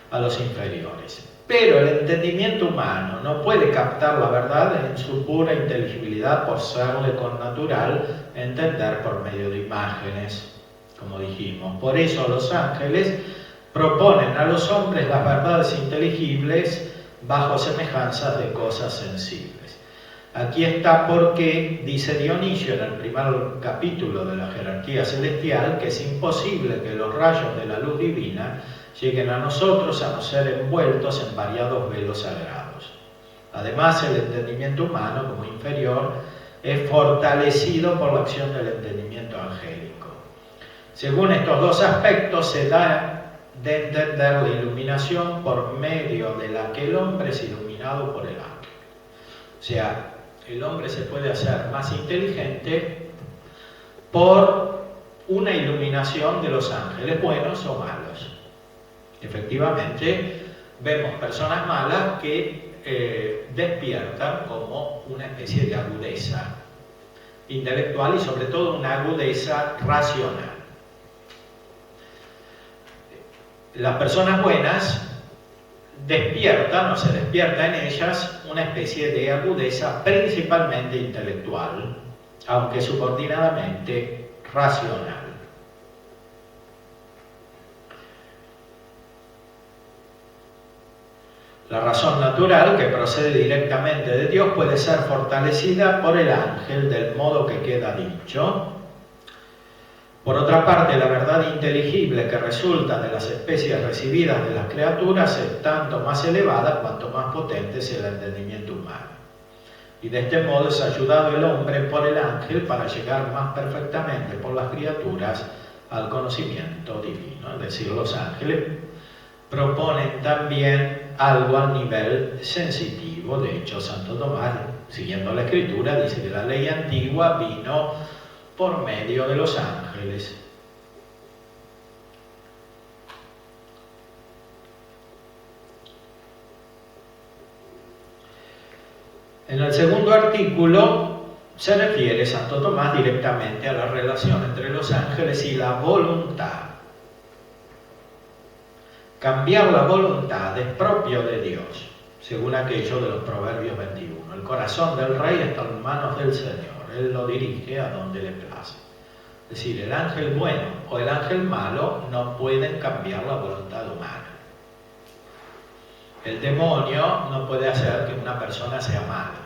a los inferiores. Pero el entendimiento humano no puede captar la verdad en su pura inteligibilidad por serle connatural entender por medio de imágenes, como dijimos. Por eso los ángeles proponen a los hombres las verdades inteligibles bajo semejanza de cosas sensibles. Aquí está porque dice Dionisio en el primer capítulo de la jerarquía celestial que es imposible que los rayos de la luz divina lleguen a nosotros a no ser envueltos en variados velos sagrados. Además, el entendimiento humano, como inferior, es fortalecido por la acción del entendimiento angélico. Según estos dos aspectos, se da de entender la iluminación por medio de la que el hombre es iluminado por el ángel. O sea, el hombre se puede hacer más inteligente por una iluminación de los ángeles, buenos o malos. Efectivamente, vemos personas malas que despiertan como una especie de agudeza intelectual y sobre todo una agudeza racional. Las personas buenas despiertan o se despierta en ellas una especie de agudeza principalmente intelectual, aunque subordinadamente racional. La razón natural, que procede directamente de Dios, puede ser fortalecida por el ángel del modo que queda dicho. Por otra parte, la verdad inteligible que resulta de las especies recibidas de las criaturas es tanto más elevada cuanto más potente es el entendimiento humano. Y de este modo es ayudado el hombre por el ángel para llegar más perfectamente por las criaturas al conocimiento divino. Es decir, los ángeles proponen también algo a nivel sensitivo. De hecho, Santo Tomás, siguiendo la Escritura, dice que la ley antigua vino por medio de los ángeles. En el segundo artículo se refiere Santo Tomás directamente a la relación entre los ángeles y la voluntad. Cambiar la voluntad es propio de Dios, según aquello de los Proverbios 21. El corazón del rey está en manos del Señor. Él lo dirige a donde le place. Es decir, el ángel bueno o el ángel malo no pueden cambiar la voluntad humana. El demonio no puede hacer que una persona sea mala.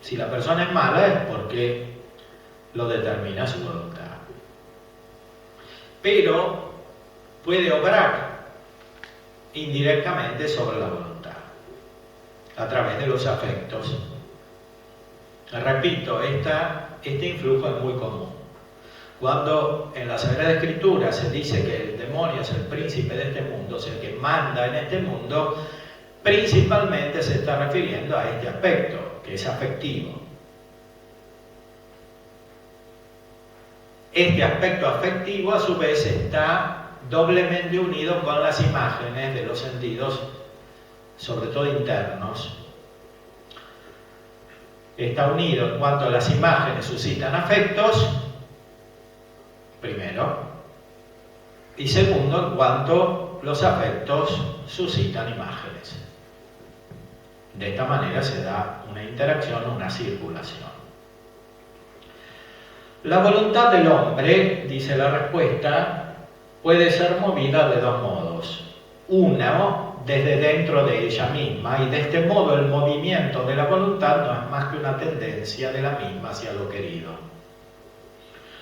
Si la persona es mala es porque lo determina su voluntad. Pero puede obrar indirectamente sobre la voluntad, a través de los afectos. Repito, este influjo es muy común. Cuando en la Sagrada Escritura se dice que el demonio es el príncipe de este mundo, es el que manda en este mundo, principalmente se está refiriendo a este aspecto, que es afectivo. Este aspecto afectivo, a su vez, está doblemente unido con las imágenes de los sentidos, sobre todo internos. Está unido en cuanto las imágenes suscitan afectos, primero, y segundo, en cuanto los afectos suscitan imágenes. De esta manera se da una interacción, una circulación. La voluntad del hombre, dice la respuesta, puede ser movida de dos modos. Uno, desde dentro de ella misma, y de este modo el movimiento de la voluntad no es más que una tendencia de la misma hacia lo querido.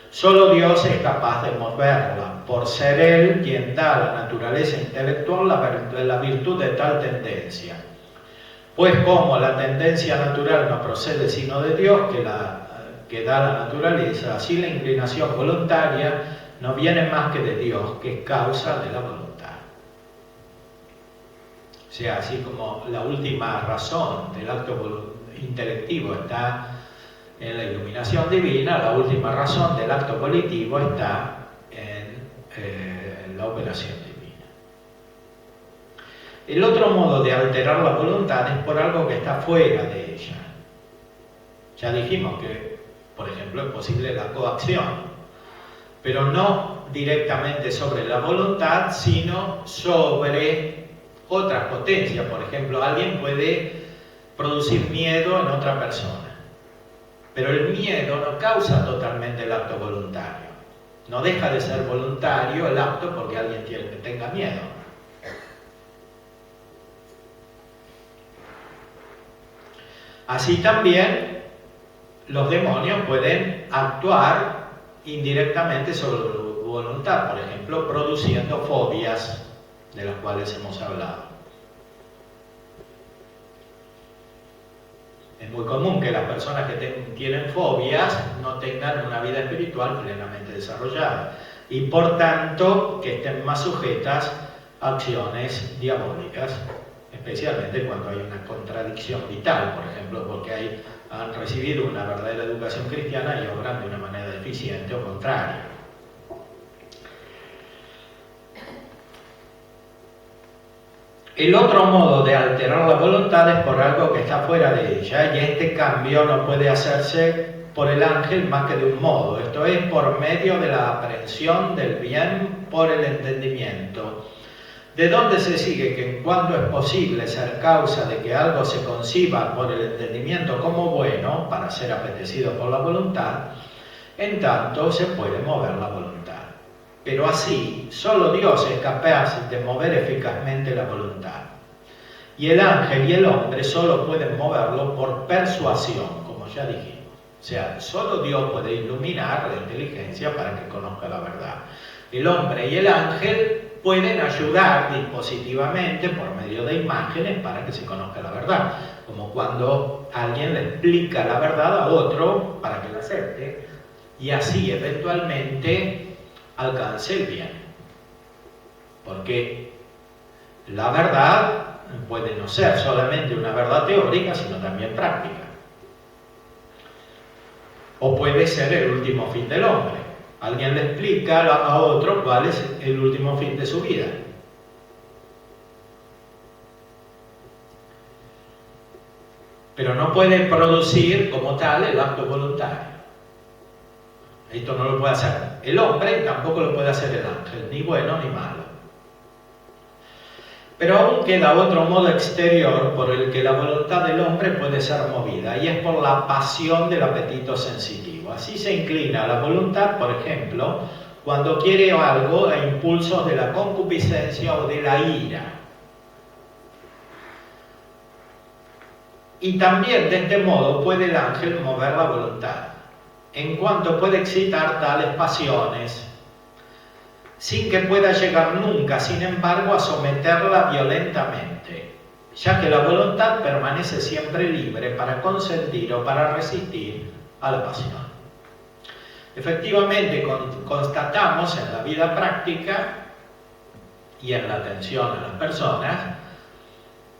Solo Dios es capaz de moverla, por ser Él quien da a la naturaleza intelectual la virtud de tal tendencia. Pues como la tendencia natural no procede sino de Dios, que da la naturaleza, así la inclinación voluntaria no viene más que de Dios, que es causa de la voluntad. O sea, así como la última razón del acto intelectivo está en la iluminación divina, la última razón del acto volitivo está en la operación divina. El otro modo de alterar la voluntad es por algo que está fuera de ella. Ya dijimos que, por ejemplo, es posible la coacción, pero no directamente sobre la voluntad, sino sobre otras potencias. Por ejemplo, alguien puede producir miedo en otra persona, pero el miedo no causa totalmente el acto voluntario. No deja de ser voluntario el acto porque alguien tenga miedo. Así también los demonios pueden actuar indirectamente sobre la voluntad, por ejemplo, produciendo fobias de las cuales hemos hablado. Es muy común que las personas que tienen fobias no tengan una vida espiritual plenamente desarrollada y por tanto que estén más sujetas a acciones diabólicas, especialmente cuando hay una contradicción vital, por ejemplo, porque han recibido una verdadera educación cristiana y obran de una manera deficiente o contraria. El otro modo de alterar la voluntad es por algo que está fuera de ella, y este cambio no puede hacerse por el ángel más que de un modo, esto es por medio de la aprehensión del bien por el entendimiento, de donde se sigue que en cuanto es posible ser causa de que algo se conciba por el entendimiento como bueno, para ser apetecido por la voluntad, en tanto se puede mover la voluntad. Pero así, solo Dios es capaz de mover eficazmente la voluntad. Y el ángel y el hombre solo pueden moverlo por persuasión, como ya dijimos. O sea, solo Dios puede iluminar la inteligencia para que conozca la verdad. El hombre y el ángel pueden ayudar dispositivamente por medio de imágenes para que se conozca la verdad. Como cuando alguien le explica la verdad a otro para que la acepte y así eventualmente alcance el bien. Porque la verdad puede no ser solamente una verdad teórica, sino también práctica. O puede ser el último fin del hombre. Alguien le explica a otro cuál es el último fin de su vida. Pero no puede producir como tal el acto voluntario. Esto no lo puede hacer el hombre, tampoco lo puede hacer el ángel, ni bueno ni malo. Pero aún queda otro modo exterior por el que la voluntad del hombre puede ser movida, y es por la pasión del apetito sensitivo. Así se inclina la voluntad, por ejemplo, cuando quiere algo a impulsos de la concupiscencia o de la ira. Y también de este modo puede el ángel mover la voluntad, en cuanto puede excitar tales pasiones, sin que pueda llegar nunca, sin embargo, a someterla violentamente, ya que la voluntad permanece siempre libre para consentir o para resistir a la pasión. Efectivamente, constatamos en la vida práctica y en la atención a las personas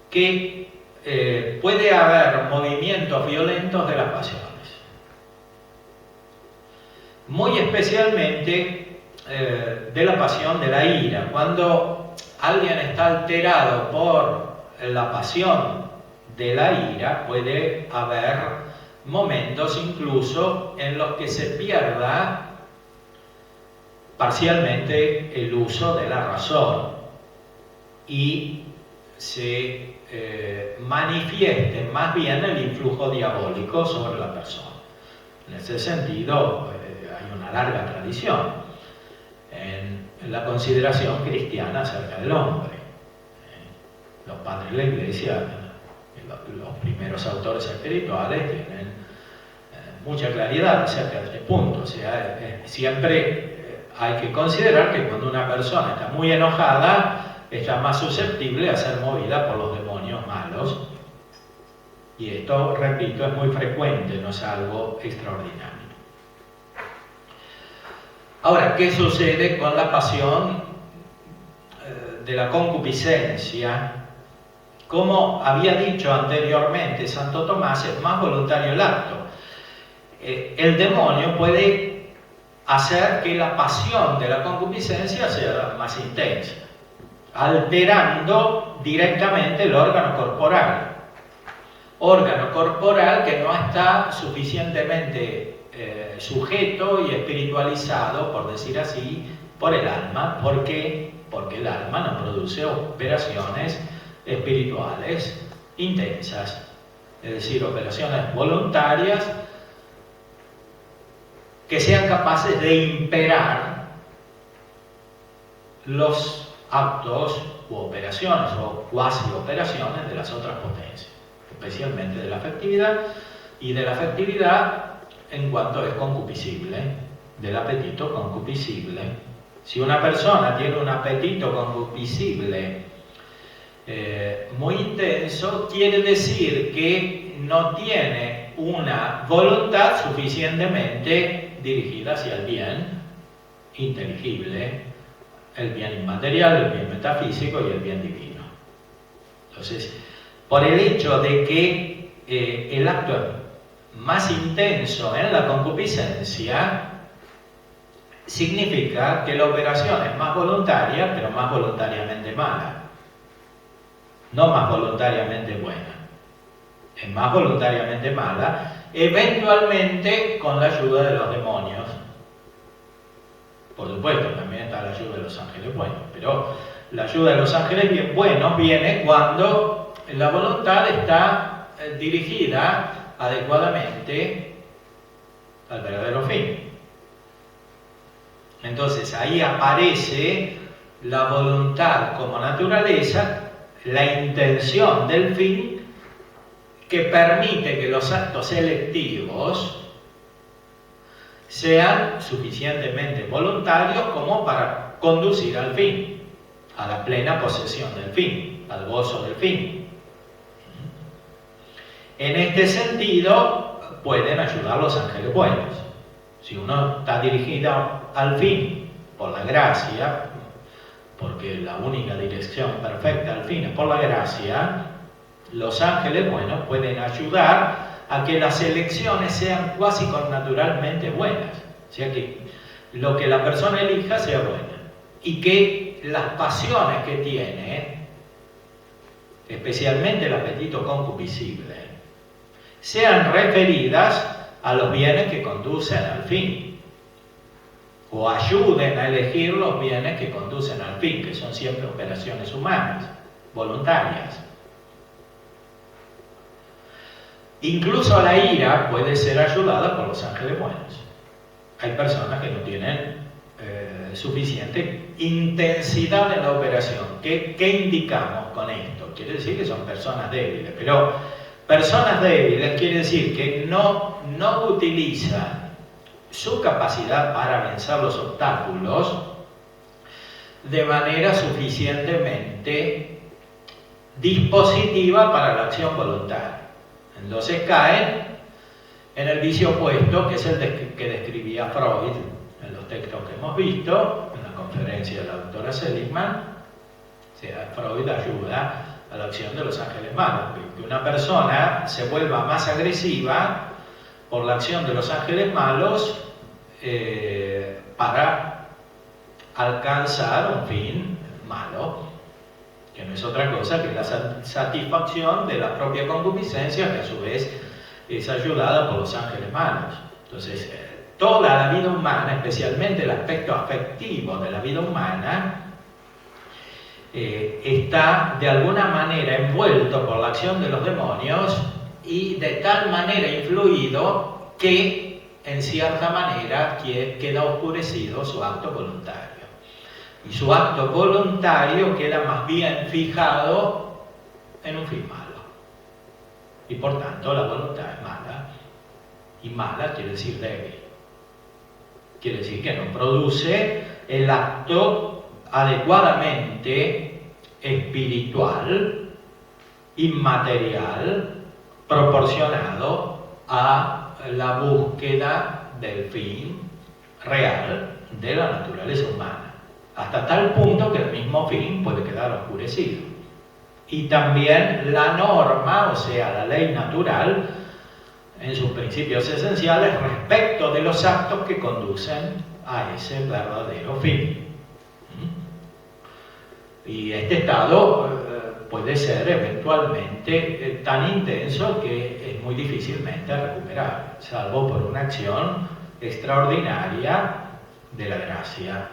que puede haber movimientos violentos de las pasiones. Muy especialmente de la pasión de la ira. Cuando alguien está alterado por la pasión de la ira, puede haber momentos incluso en los que se pierda parcialmente el uso de la razón y se manifieste más bien el influjo diabólico sobre la persona. En ese sentido, hay una larga tradición en la consideración cristiana acerca del hombre. Los padres de la Iglesia, los primeros autores espirituales, tienen mucha claridad acerca de este punto. O sea, siempre hay que considerar que cuando una persona está muy enojada, está más susceptible a ser movida por los demonios malos. Y esto, repito, es muy frecuente, no es algo extraordinario. Ahora, ¿qué sucede con la pasión de la concupiscencia? Como había dicho anteriormente Santo Tomás, es más voluntario el acto. El demonio puede hacer que la pasión de la concupiscencia sea más intensa, alterando directamente el órgano corporal que no está suficientemente sujeto y espiritualizado, por decir así, por el alma. ¿Por qué? Porque el alma no produce operaciones espirituales intensas, es decir, operaciones voluntarias que sean capaces de imperar los actos u operaciones o cuasi operaciones de las otras potencias, especialmente de la afectividad, y de la afectividad en cuanto es concupiscible, del apetito concupiscible. Si una persona tiene un apetito concupiscible muy intenso, quiere decir que no tiene una voluntad suficientemente dirigida hacia el bien inteligible, el bien inmaterial, el bien metafísico y el bien divino. Entonces, por el hecho de que el acto es más intenso en la concupiscencia, significa que la operación es más voluntaria, pero más voluntariamente mala, no más voluntariamente buena. Es más voluntariamente mala, eventualmente con la ayuda de los demonios. Por supuesto, también está la ayuda de los ángeles buenos, pero la ayuda de los ángeles buenos viene cuando la voluntad está dirigida adecuadamente al verdadero fin. Entonces ahí aparece la voluntad como naturaleza, la intención del fin, que permite que los actos selectivos sean suficientemente voluntarios como para conducir al fin, a la plena posesión del fin, al gozo del fin. En este sentido, pueden ayudar los ángeles buenos. Si uno está dirigido al fin por la gracia, porque la única dirección perfecta al fin es por la gracia, los ángeles buenos pueden ayudar a que las elecciones sean cuasi connaturalmente buenas, o sea que lo que la persona elija sea buena, y que las pasiones que tiene, especialmente el apetito concupiscible, sean referidas a los bienes que conducen al fin, o ayuden a elegir los bienes que conducen al fin, que son siempre operaciones humanas, voluntarias. Incluso la ira puede ser ayudada por los ángeles buenos. Hay personas que no tienen suficiente intensidad en la operación. ¿Qué indicamos con esto? Quiere decir que son personas débiles, pero Personas débiles quiere decir que no utilizan su capacidad para vencer los obstáculos de manera suficientemente dispositiva para la acción voluntaria. Entonces caen en el vicio opuesto, que es el que describía Freud en los textos que hemos visto, en la conferencia de la doctora Seligman. O sea, Freud ayuda a la acción de los ángeles malos, que una persona se vuelva más agresiva por la acción de los ángeles malos para alcanzar un fin malo, que no es otra cosa que la satisfacción de la propia concupiscencia, que a su vez es ayudada por los ángeles malos. Entonces, toda la vida humana, especialmente el aspecto afectivo de la vida humana, está de alguna manera envuelto por la acción de los demonios y de tal manera influido que en cierta manera queda oscurecido su acto voluntario. Y su acto voluntario queda más bien fijado en un fin malo. Y por tanto la voluntad es mala. Y mala quiere decir débil. Quiere decir que no produce el acto adecuadamente espiritual, inmaterial, proporcionado a la búsqueda del fin real de la naturaleza humana, hasta tal punto que el mismo fin puede quedar oscurecido. Y también la norma, o sea, la ley natural, en sus principios esenciales respecto de los actos que conducen a ese verdadero fin. Y este estado puede ser eventualmente tan intenso que es muy difícilmente recuperable, salvo por una acción extraordinaria de la gracia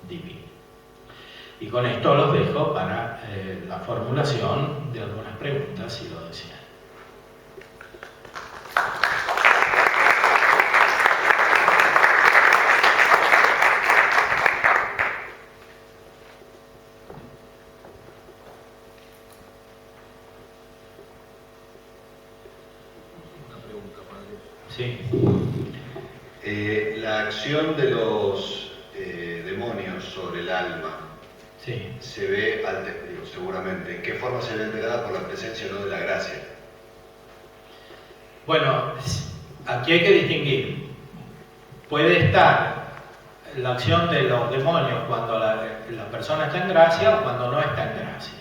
divina. Y con esto los dejo para la formulación de algunas preguntas, si lo desean. Sí. La acción de los demonios sobre el alma, Sí. se ve, seguramente, ¿en qué forma se ve alterada por la presencia o no de la gracia? Bueno, aquí hay que distinguir. Puede estar la acción de los demonios cuando la persona está en gracia o cuando no está en gracia.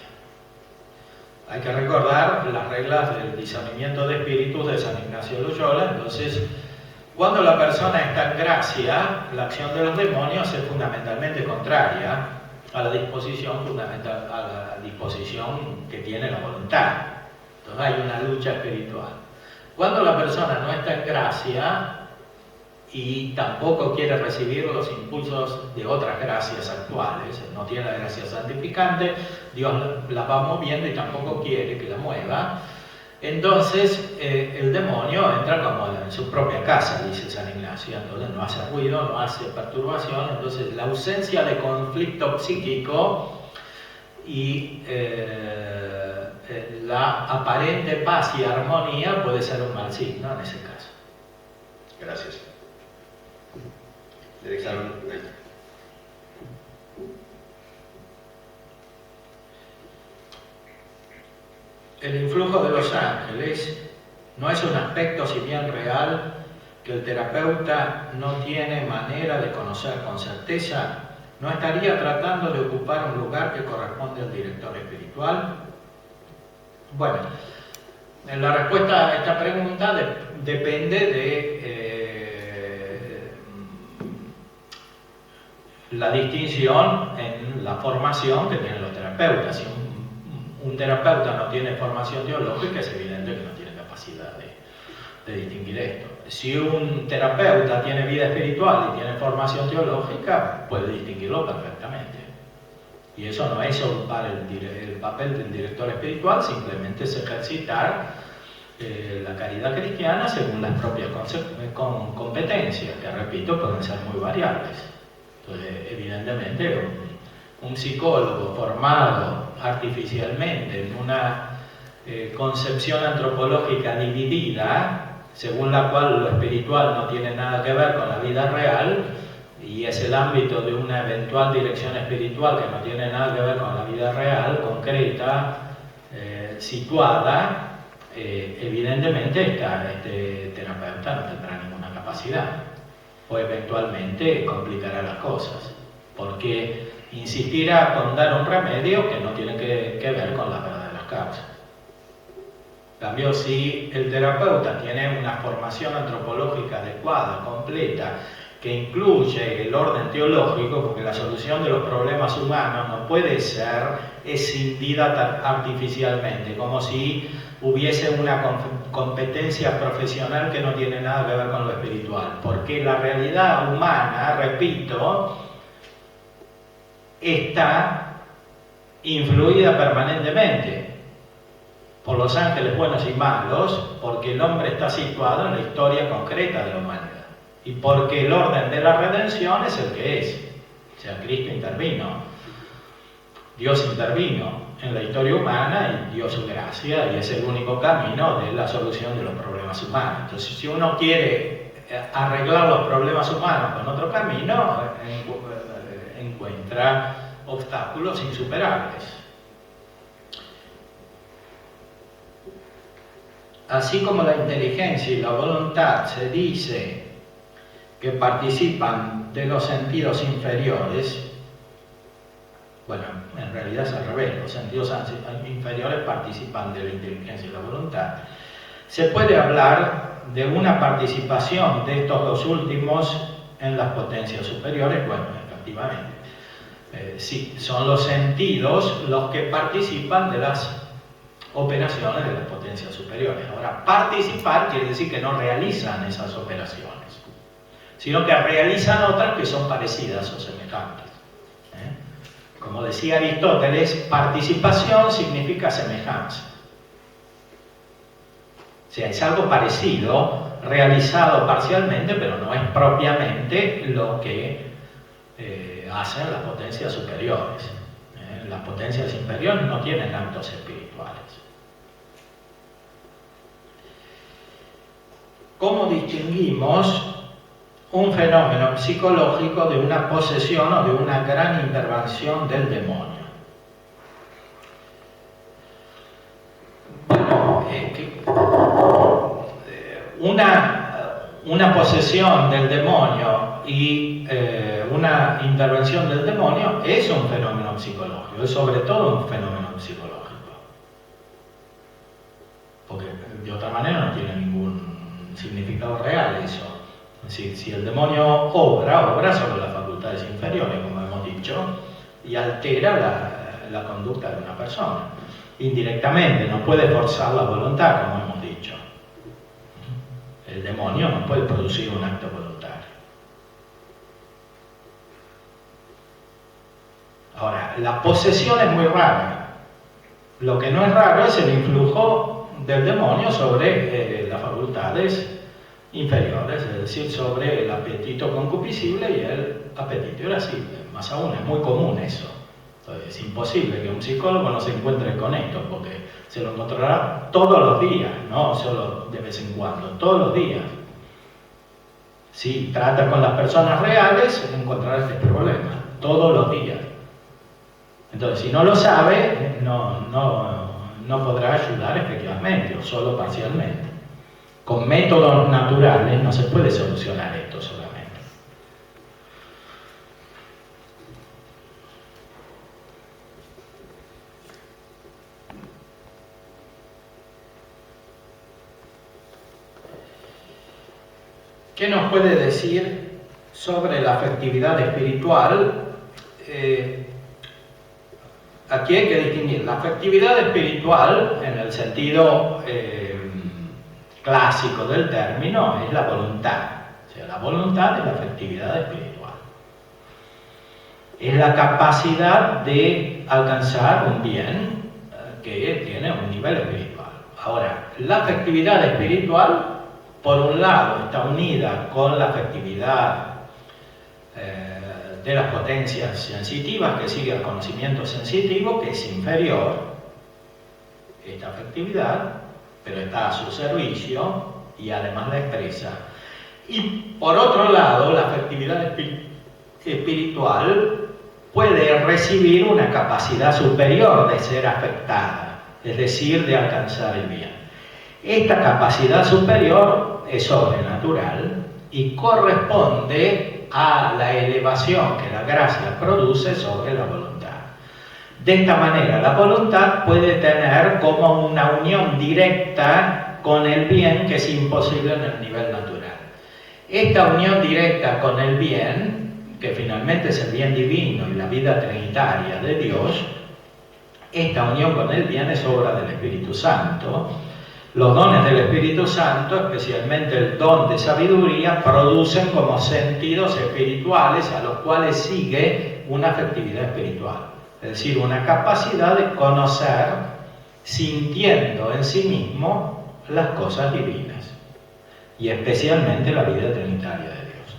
Hay que recordar las reglas del discernimiento de espíritus de San Ignacio de Loyola. Entonces, cuando la persona está en gracia, la acción de los demonios es fundamentalmente contraria a la disposición fundamental, a la disposición que tiene la voluntad. Entonces hay una lucha espiritual. Cuando la persona no está en gracia y tampoco quiere recibir los impulsos de otras gracias actuales, no tiene la gracia santificante, Dios la va moviendo y tampoco quiere que la mueva, entonces el demonio entra como en su propia casa, dice San Ignacio. Entonces no hace ruido, no hace perturbación. Entonces la ausencia de conflicto psíquico y la aparente paz y armonía puede ser un mal signo en ese caso. Gracias. Le dejaron. El influjo de los ángeles no es un aspecto, si bien real, que el terapeuta no tiene manera de conocer con certeza. ¿No estaría tratando de ocupar un lugar que corresponde al director espiritual? Bueno, la respuesta a esta pregunta depende de la distinción en la formación que tienen los terapeutas. Si un terapeuta no tiene formación teológica, es evidente que no tiene capacidad de distinguir esto. Si un terapeuta tiene vida espiritual y tiene formación teológica, puede distinguirlo perfectamente. Y eso no es ocupar el papel del director espiritual, simplemente es ejercitar la caridad cristiana según las propias competencias, que repito, pueden ser muy variables. Entonces, evidentemente, un psicólogo formado artificialmente en una concepción antropológica dividida, según la cual lo espiritual no tiene nada que ver con la vida real y es el ámbito de una eventual dirección espiritual que no tiene nada que ver con la vida real, concreta, situada, evidentemente este terapeuta no tendrá ninguna capacidad o eventualmente complicará las cosas, porque insistirá con dar un remedio que no tiene que ver con las verdaderas causas. En cambio, si el terapeuta tiene una formación antropológica adecuada, completa, que incluye el orden teológico, porque la solución de los problemas humanos no puede ser escindida artificialmente, como si hubiese una competencia profesional que no tiene nada que ver con lo espiritual, porque la realidad humana, repito, está influida permanentemente por los ángeles buenos y malos, porque el hombre está situado en la historia concreta de la humanidad y porque el orden de la redención es el que es. O sea, Cristo intervino, Dios intervino en la historia humana y dio su gracia y es el único camino de la solución de los problemas humanos. Entonces, si uno quiere arreglar los problemas humanos con otro camino, encuentra obstáculos insuperables. Así como la inteligencia y la voluntad se dice que participan de los sentidos inferiores, bueno, en realidad es al revés, los sentidos inferiores participan de la inteligencia y la voluntad. Se puede hablar de una participación de estos dos últimos en las potencias superiores. Bueno, efectivamente, sí, son los sentidos los que participan de las operaciones de las potencias superiores. Ahora, participar quiere decir que no realizan esas operaciones, sino que realizan otras que son parecidas o semejantes. Como decía Aristóteles, participación significa semejanza. O sea, es algo parecido, realizado parcialmente, pero no es propiamente lo que hacen las potencias superiores. Las potencias inferiores no tienen actos espirituales. ¿Cómo distinguimos un fenómeno psicológico de una posesión o de una gran intervención del demonio? Bueno, una posesión del demonio y una intervención del demonio es un fenómeno psicológico, es sobre todo un fenómeno psicológico, porque de otra manera no tiene ningún significado real eso. Si el demonio obra sobre las facultades inferiores, como hemos dicho, y altera la conducta de una persona. Indirectamente, no puede forzar la voluntad, como hemos dicho. El demonio no puede producir un acto voluntario. Ahora, la posesión es muy rara. Lo que no es raro es el influjo del demonio sobre las facultades inferiores, es decir, sobre el apetito concupiscible y el apetito irascible. Más aún, es muy común eso. Entonces, es imposible que un psicólogo no se encuentre con esto, porque se lo encontrará todos los días, no solo de vez en cuando, todos los días. Si trata con las personas reales, encontrará este problema, todos los días. Entonces, si no lo sabe, no podrá ayudar efectivamente, o solo parcialmente. Con métodos naturales no se puede solucionar esto solamente. ¿Qué nos puede decir sobre la afectividad espiritual? Aquí hay que distinguir la afectividad espiritual en el sentido clásico del término, es la voluntad. O sea, la voluntad es la afectividad espiritual. Es la capacidad de alcanzar un bien que tiene un nivel espiritual. Ahora, la afectividad espiritual, por un lado, está unida con la afectividad de las potencias sensitivas, que sigue el conocimiento sensitivo, que es inferior. esta afectividad, pero está a su servicio y además la expresa. Y por otro lado, la afectividad espiritual puede recibir una capacidad superior de ser afectada, es decir, de alcanzar el bien. Esta capacidad superior es sobrenatural y corresponde a la elevación que la gracia produce sobre la voluntad. De esta manera, la voluntad puede tener como una unión directa con el bien que es imposible en el nivel natural. Esta unión directa con el bien, que finalmente es el bien divino y la vida trinitaria de Dios, esta unión con el bien es obra del Espíritu Santo. Los dones del Espíritu Santo, especialmente el don de sabiduría, producen como sentidos espirituales a los cuales sigue una afectividad espiritual. Es decir, una capacidad de conocer, sintiendo en sí mismo, las cosas divinas. Y especialmente la vida trinitaria de Dios.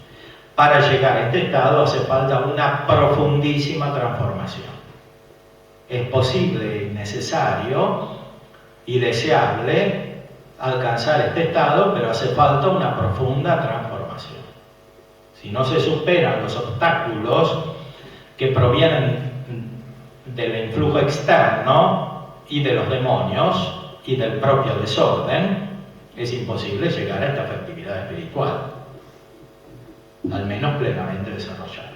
Para llegar a este estado hace falta una profundísima transformación. Es posible y necesario y deseable alcanzar este estado, pero hace falta una profunda transformación. Si no se superan los obstáculos que provienen del influjo externo y de los demonios y del propio desorden, es imposible llegar a esta afectividad espiritual, al menos plenamente desarrollada.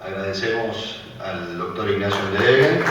Agradecemos al doctor Ignacio Andereggen.